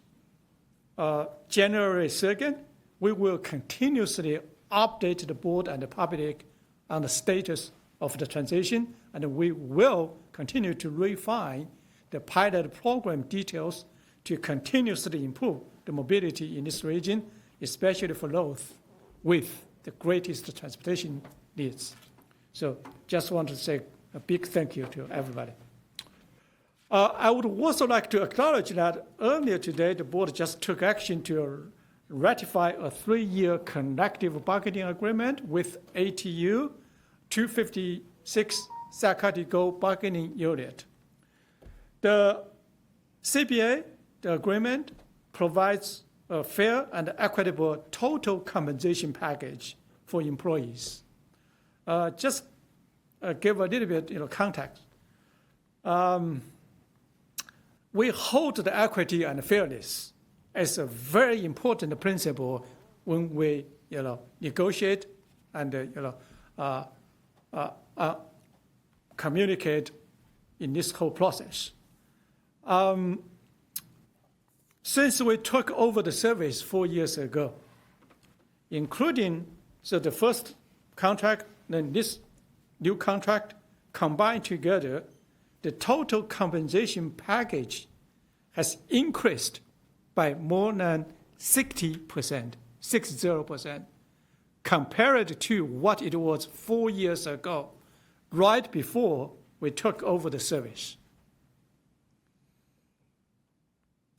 January 2nd, we will continuously update the board and the public on the status of the transition, and we will continue to refine the pilot program details to continuously improve the mobility in this region, especially for those with the greatest transportation needs. So just want to say a big thank you to everybody. I would also like to acknowledge that earlier today, the board just took action to ratify a 3-year collective bargaining agreement with ATU 256 Sacramento Go bargaining unit. The CBA, the agreement, provides a fair and equitable total compensation package for employees. Just give a little bit context. We hold the equity and fairness as a very important principle when we negotiate and communicate in this whole process. Since we took over the service 4 years ago, including the first contract, then this new contract, combined together, the total compensation package has increased by more than 60%, 60%, compared to what it was 4 years ago, right before we took over the service.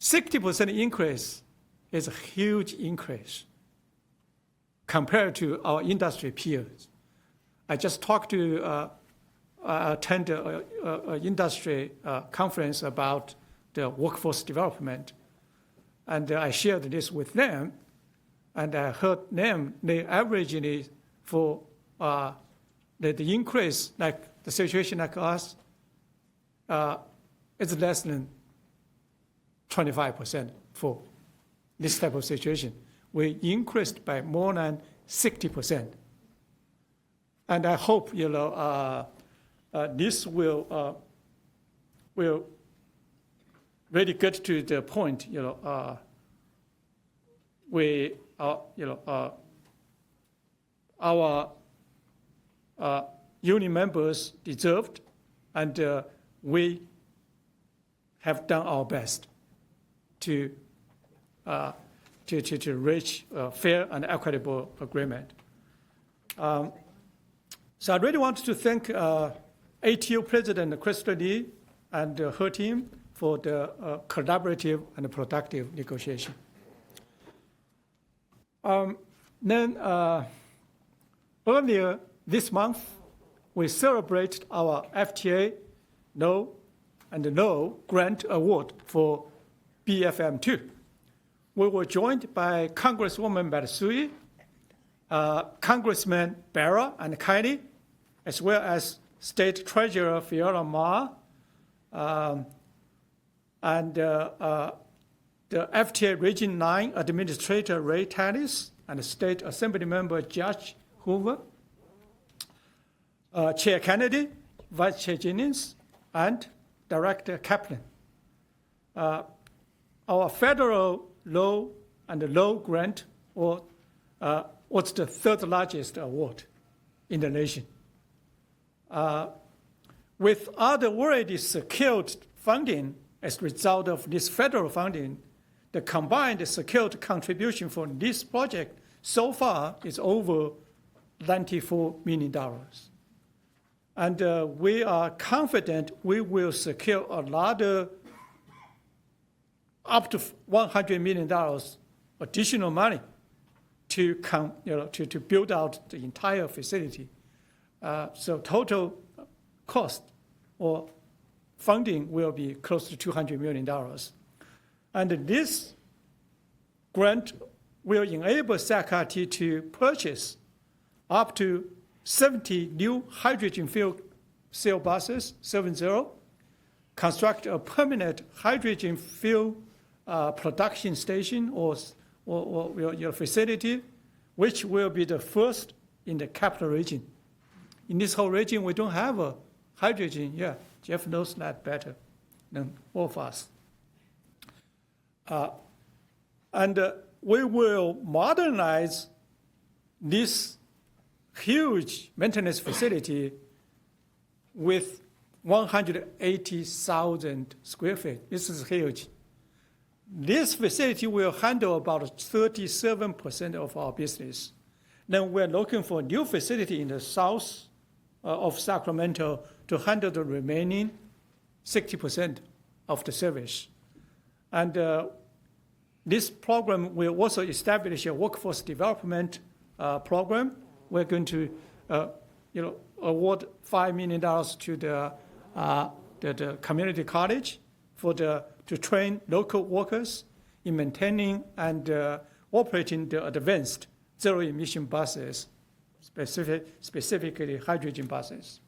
60% increase is a huge increase compared to our industry peers. I just talked to attend an industry conference about the workforce development, and I shared this with them, and I heard them, they averagely for the increase, like the situation like us, is less than 25% for this type of situation. We increased by more than 60%. And I hope, this will really get to the point, our union members deserved, and we have done our best to reach a fair and equitable agreement. So I really want to thank ATU President Crystal Lee and her team for the collaborative and productive negotiation. Then earlier this month, we celebrated our FTA No and No Grant Award for BFM2. We were joined by Congresswoman Matsui, Congressman Barra and Kylie, as well as State Treasurer Fiona Ma, and the FTA Region 9 Administrator Ray Tallis, and State Assembly Member Judge Hoover, Chair Kennedy, Vice Chair Jennings, and Director Kaplan. Our federal low and low grant was the third largest award in the nation. With other already secured funding as a result of this federal funding, the combined secured contribution for this project so far is over $94 million. And we are confident we will secure up to $100 million additional money to build out the entire facility. So total cost or funding will be close to $200 million. And this grant will enable SACRT to purchase up to 70 new hydrogen fuel cell buses, 70, construct a permanent hydrogen fuel production station or your facility, which will be the first in the capital region. In this whole region, we don't have a hydrogen. Yeah, Jeff knows that better than all of us. And we will modernize this huge maintenance facility with 180,000 square feet. This is huge. This facility will handle about 37% of our business. Then we're looking for a new facility in the south of Sacramento to handle the remaining 60% of the service. And this program will also establish a workforce development program. We're going to award $5 million to the community college to train local workers in maintaining and operating the advanced zero-emission buses, specifically hydrogen buses.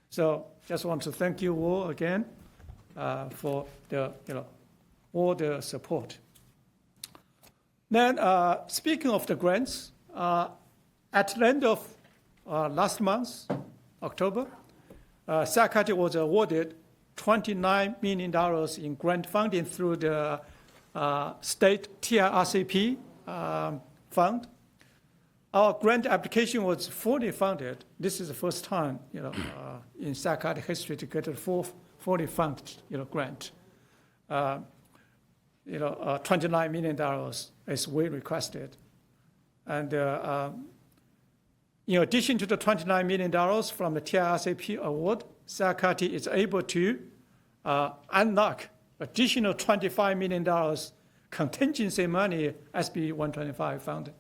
So just want to thank you all again for all the support. Then speaking of the grants, at the end of last month, October, SACRT was awarded $29 million in grant funding through the state TRCP fund. Our grant application was fully funded. This is the first time, in SACRT history to get a fully funded, grant. $29 million as we requested. And in addition to the $29 million from the TRCP award, SACRT is able to unlock additional $25 million contingency money SB 125 funded,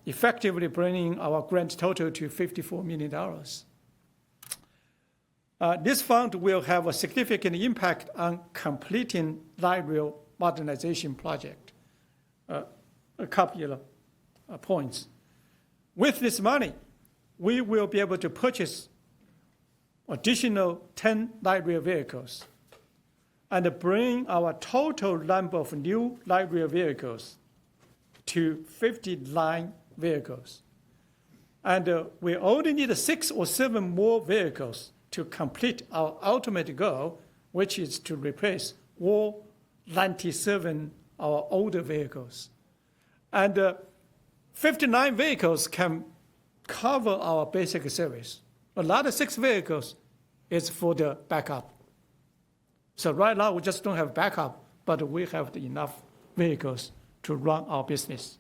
effectively bringing our grant total to $54 million. This fund will have a significant impact on completing light rail modernization project. A couple of points. With this money, we will be able to purchase additional 10 light rail vehicles and bring our total number of new light rail vehicles to 59 vehicles. And we only need 6 or 7 more vehicles to complete our ultimate goal, which is to replace all 97 our older vehicles. And 59 vehicles can cover our basic service. Another 6 vehicles is for the backup. So right now, we just don't have backup, but we have enough vehicles to run our business.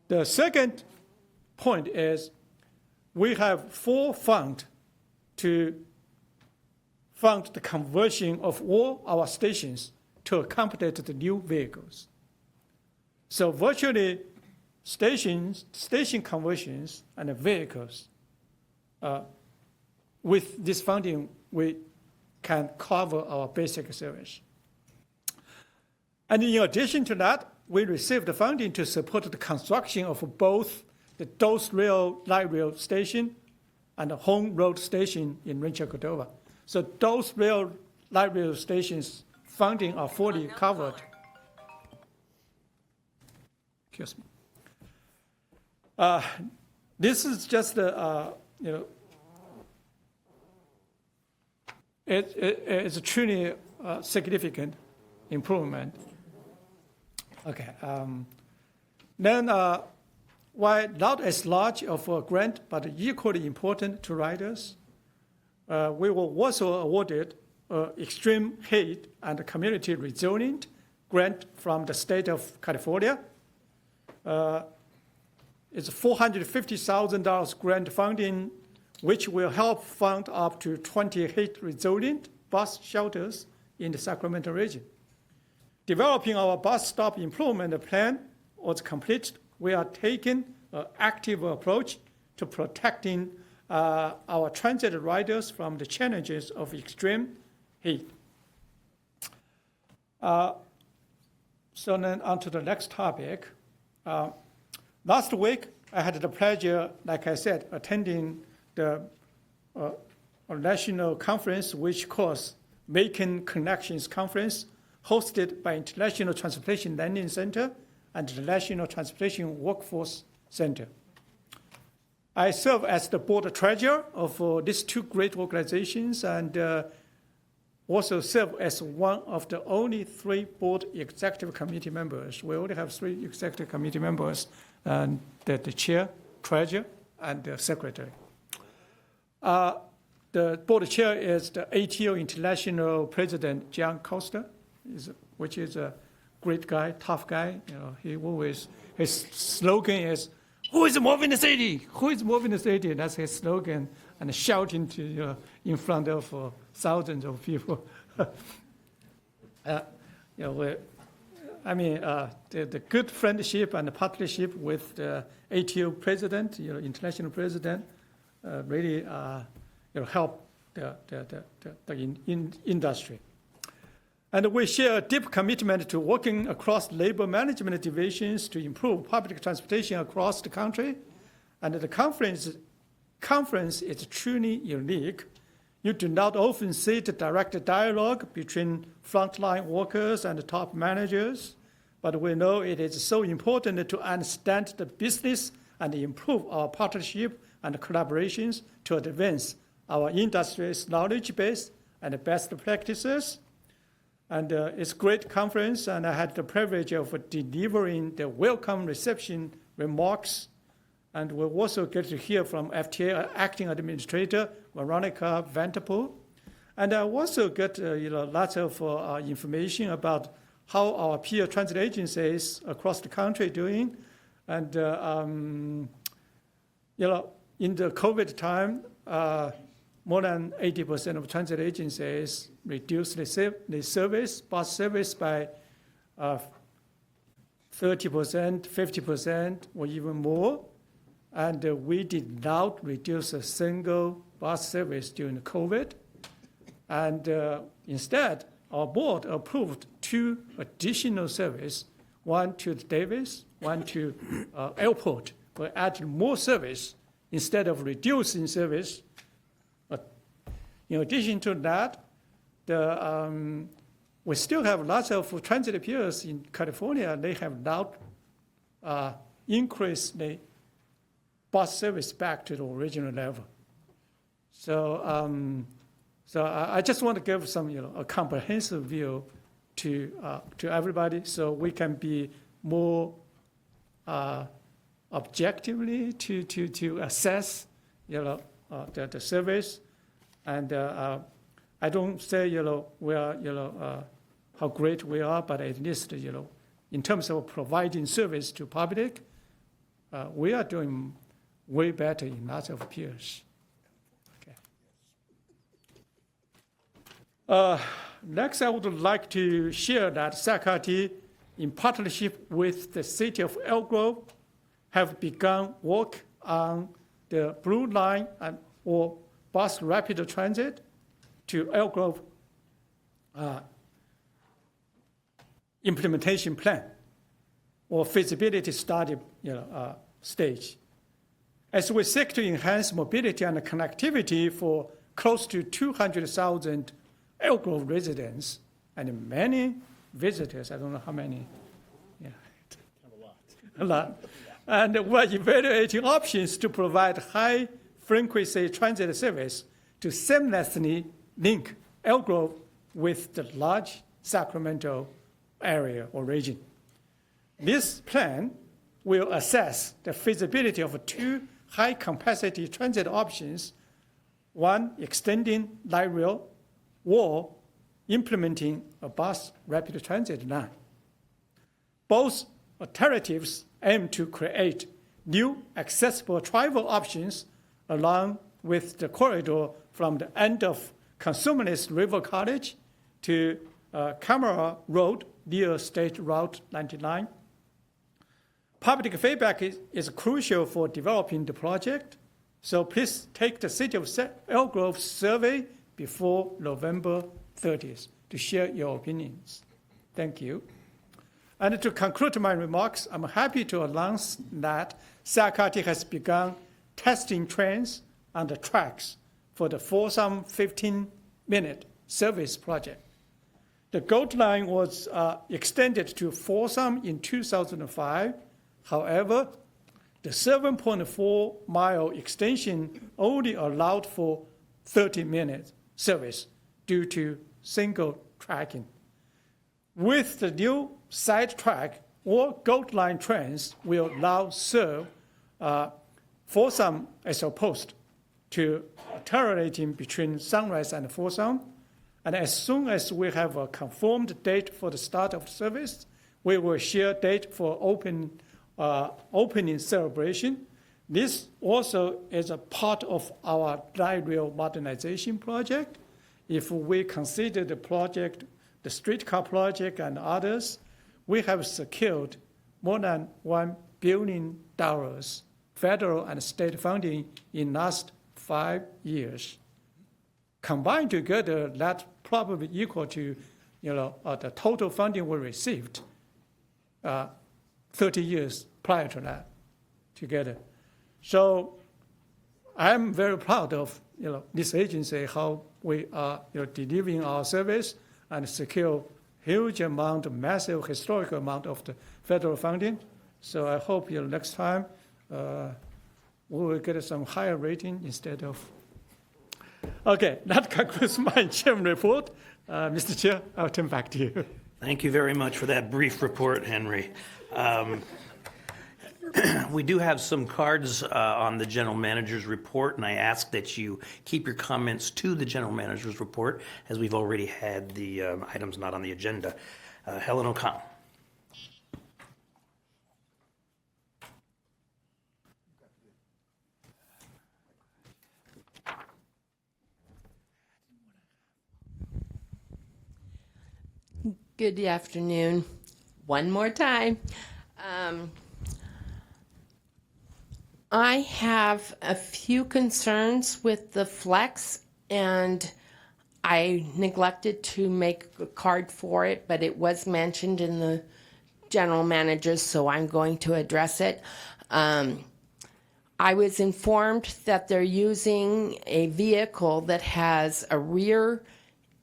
The second point is we have full fund to fund the conversion of all our stations to accommodate the new vehicles. So virtually station conversions and vehicles, with this funding, we can cover our basic service. And in addition to that, we received the funding to support the construction of both the Dose Rail Light Rail Station and the Home Road Station in Rancho Cordova. So those light rail stations funding are fully covered. Excuse me. This is just it's a truly significant improvement. Okay. Then, while not as large of a grant, but equally important to riders, we were also awarded extreme heat and community resilient grant from the state of California. It's $450,000 grant funding, which will help fund up to 20 heat resilient bus shelters in the Sacramento region. Developing our bus stop improvement plan was completed. We are taking an active approach to protecting our transit riders from the challenges of extreme heat. So then on to the next topic. Last week, I had the pleasure, like I said, attending the national conference, which calls Making Connections Conference, hosted by International Transportation Landing Center and the National Transportation Workforce Center. I serve as the board treasurer of these two great organizations and also serve as one of the only 3 board executive committee members. We only have 3 executive committee members, and the chair, treasurer, and the secretary. The board chair is the ATO International President John Costa, which is a great guy, tough guy. He always, his slogan is, "Who is moving the city? Who is moving the city?" And that's his slogan, and shouting to in front of thousands of people. The good friendship and the partnership with the ATO president, international president, really help the industry. And we share a deep commitment to working across labor management divisions to improve public transportation across the country. And the conference is truly unique. You do not often see the direct dialogue between frontline workers and the top managers, but we know it is so important to understand the business and improve our partnership and collaborations to advance our industry's knowledge base and best practices. And it's a great conference, and I had the privilege of delivering the welcome reception remarks. And we'll also get to hear from FTA Acting Administrator Veronica Vanterpool. And I also get lots of information about how our peer transit agencies across the country are doing. And in the COVID time, more than 80% of transit agencies reduced the service, bus service by 30%, 50%, or even more. And we did not reduce a single bus service during COVID. And instead, our board approved 2 additional services, one to Davis, one to airport. We added more service instead of reducing service. But in addition to that, we still have lots of transit peers in California. They have not increased the bus service back to the original level. So I just want to give some, a comprehensive view to everybody, so we can be more objectively to assess, the service. And I don't say, we are, how great we are, but at least, in terms of providing service to public, we are doing way better in lots of peers. Okay. Next, I would like to share that SACRT, in partnership with the city of Elk Grove, have begun work on the Blue Line or bus rapid transit to Elk Grove implementation plan or feasibility study stage. As we seek to enhance mobility and connectivity for close to 200,000 Elk Grove residents and many visitors, I don't know how many, a lot. And we're evaluating options to provide high-frequency transit service to seamlessly link Elk Grove with the large Sacramento area or region. This plan will assess the feasibility of 2 high-capacity transit options, one extending light rail or implementing a bus rapid transit line. Both alternatives aim to create new accessible travel options along with the corridor from the end of Consumnes River College to Camera Road near State Route 99. Public feedback is crucial for developing the project, so please take the City of Elk Grove survey before November 30th to share your opinions. Thank you. And to conclude my remarks, I'm happy to announce that SACRT has begun testing trains on the tracks for the Folsom 15-minute service project. The Gold Line was extended to Folsom in 2005. However, the 7.4-mile extension only allowed for 30-minute service due to single tracking. With the new side track, all Gold Line trains will now serve Folsom as opposed to alternating between Sunrise and Folsom. And as soon as we have a confirmed date for the start of service, we will share date for opening celebration. This also is a part of our light rail modernization project. If we consider the project, the streetcar project and others, we have secured more than $1 billion federal and state funding in last 5 years. Combined together, that probably equal to, the total funding we received 30 years prior to that together. So I'm very proud of, this agency, how we are, delivering our service and secure huge amount, massive historical amount of the federal funding. So I hope next time we will get some higher rating instead of. Okay, that concludes my chairman report. Mr. Chair, I'll turn back to you. Thank you very much for that brief report, Henry. We do have some cards on the general manager's report, and I ask that you keep your comments to the general manager's report, as we've already had the items not on the agenda. Helen O'Connell. Good afternoon. One more time. I have a few concerns with the flex, and I neglected to make a card for it, but it was mentioned in the general manager's, so I'm going to address it. I was informed that they're using a vehicle that has a rear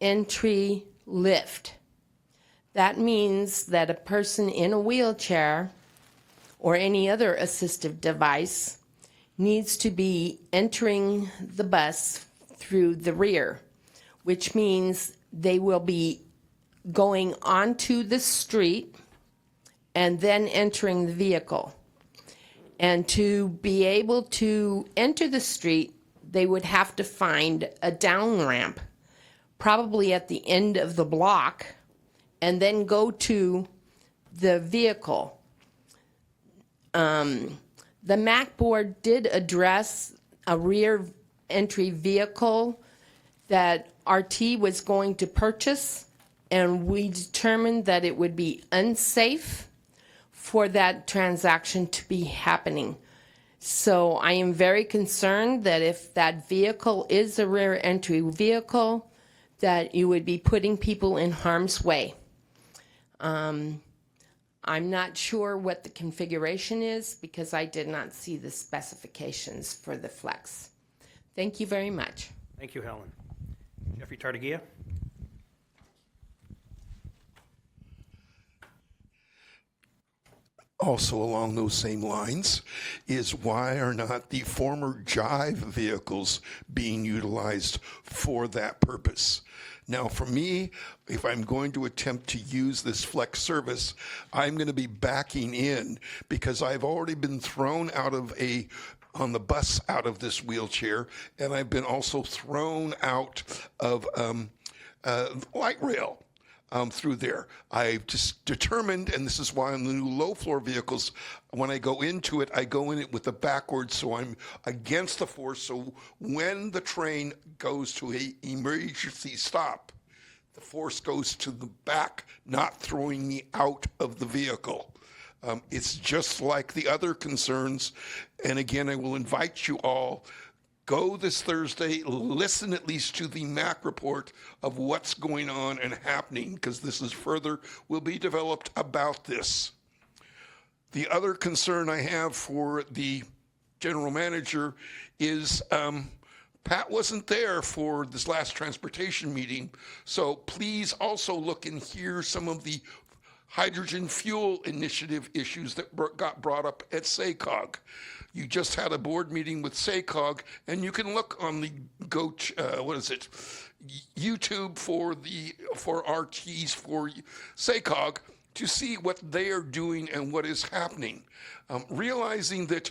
entry lift. That means that a person in a wheelchair or any other assistive device needs to be entering the bus through the rear, which means they will be going onto the street and then entering the vehicle. And to be able to enter the street, they would have to find a down ramp, probably at the end of the block, and then go to the vehicle. The MAC board did address a rear entry vehicle that RT was going to purchase, and we determined that it would be unsafe for that transaction to be happening. So I am very concerned that if that vehicle is a rear entry vehicle, that you would be putting people in harm's way. I'm not sure what the configuration is because I did not see the specifications for the flex. Thank you very much. Thank you, Helen. Jeffrey Tartagia. Also along those same lines is why are not the former Jive vehicles being utilized for that purpose? Now, for me, if I'm going to attempt to use this flex service, I'm going to be backing in because I've already been thrown on the bus out of this wheelchair, and I've been also thrown out of light rail through there. I've just determined, and this is why on the new low floor vehicles, when I go into it, I go in it with the backwards, so I'm against the force. So when the train goes to an emergency stop, the force goes to the back, not throwing me out of the vehicle. It's just like the other concerns. And again, I will invite you all, go this Thursday, listen at least to the MAC report of what's going on and happening, because this is further will be developed about this. The other concern I have for the general manager is Pat wasn't there for this last transportation meeting, so please also look and hear some of the hydrogen fuel initiative issues that got brought up at SACOG. You just had a board meeting with SACOG, and you can look on the YouTube for RTs for SACOG to see what they are doing and what is happening. Realizing that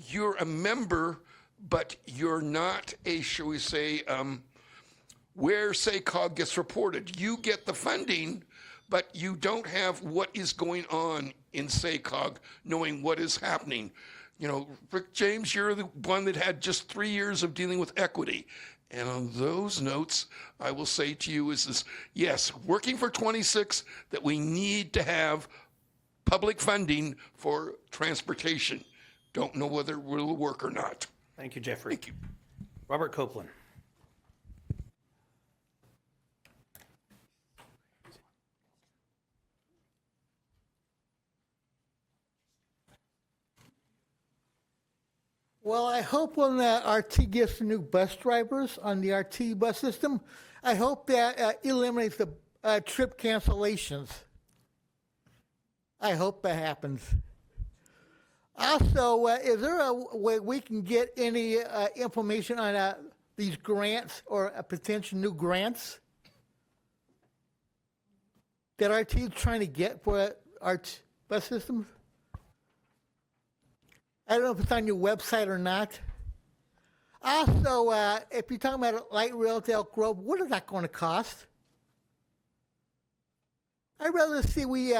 you're a member, but you're not a, shall we say, where SACOG gets reported. You get the funding, but you don't have what is going on in SACOG, knowing what is happening. You know, Rick James, you're the one that had just 3 years of dealing with equity. And on those notes, I will say to you is yes, working for 26, that we need to have public funding for transportation. Don't know whether it will work or not. Thank you, Jeffrey. Thank you. Robert Copeland. Well, I hope when RT gets the new bus drivers on the RT bus system, I hope that eliminates the trip cancellations. I hope that happens. Also, is there a way we can get any information on these grants or potential new grants that RT is trying to get for our bus systems? I don't know if it's on your website or not. Also, if you're talking about light rail to Elk Grove, what is that going to cost? I'd rather see we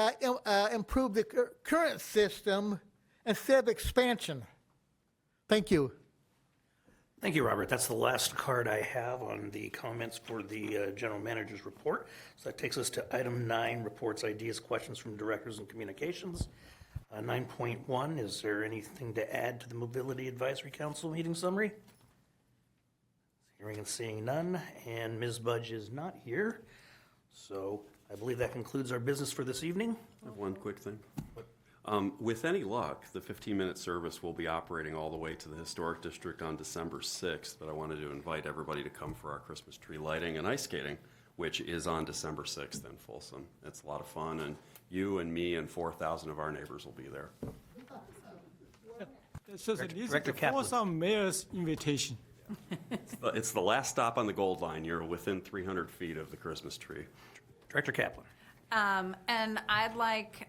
improve the current system instead of expansion. Thank you. Thank you, Robert. That's the last card I have on the comments for the general manager's report. So that takes us to item 9, reports, ideas, questions from directors and communications. 9.1, is there anything to add to the Mobility Advisory Council meeting summary? Hearing and seeing none, and Ms. Budge is not here. So I believe that concludes our business for this evening. I have one quick thing. With any luck, the 15-minute service will be operating all the way to the Historic District on December 6th, but I wanted to invite everybody to come for our Christmas tree lighting and ice skating, which is on December 6th in Folsom. It's a lot of fun, and you and me and 4,000 of our neighbors will be there. So Director Kaplan. For some mayor's invitation. It's the last stop on the Gold Line. You're within 300 feet of the Christmas tree. Director Kaplan. And I'd like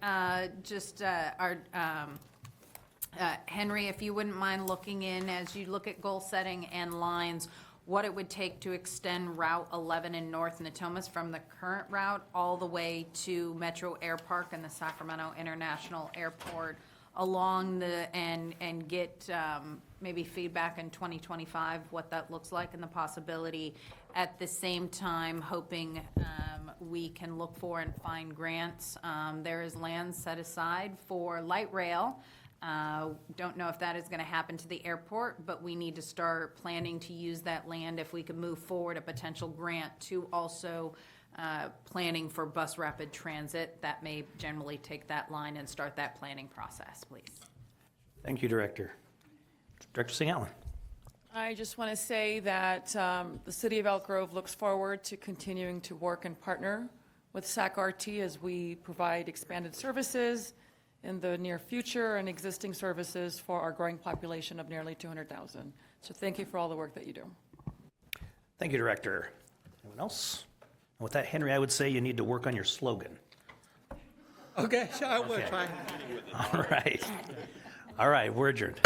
Henry, if you wouldn't mind looking in as you look at goal setting and lines, what it would take to extend Route 11 in North Natomas from the current route all the way to Metro Air Park and the Sacramento International Airport along and get maybe feedback in 2025, what that looks like and the possibility. At the same time, hoping we can look for and find grants. There is land set aside for light rail. Don't know if that is going to happen to the airport, but we need to start planning to use that land if we can move forward a potential grant to also planning for bus rapid transit. That may generally take that line and start that planning process, please. Thank you, Director. Director St. Allen. I just want to say that the City of Elk Grove looks forward to continuing to work and partner with SAC-RT as we provide expanded services in the near future and existing services for our growing population of nearly 200,000. So thank you for all the work that you do. Thank you, Director. Anyone else? And with that, Henry, I would say you need to work on your slogan. Okay, sure, I will try. All right. All right, we're adjourned.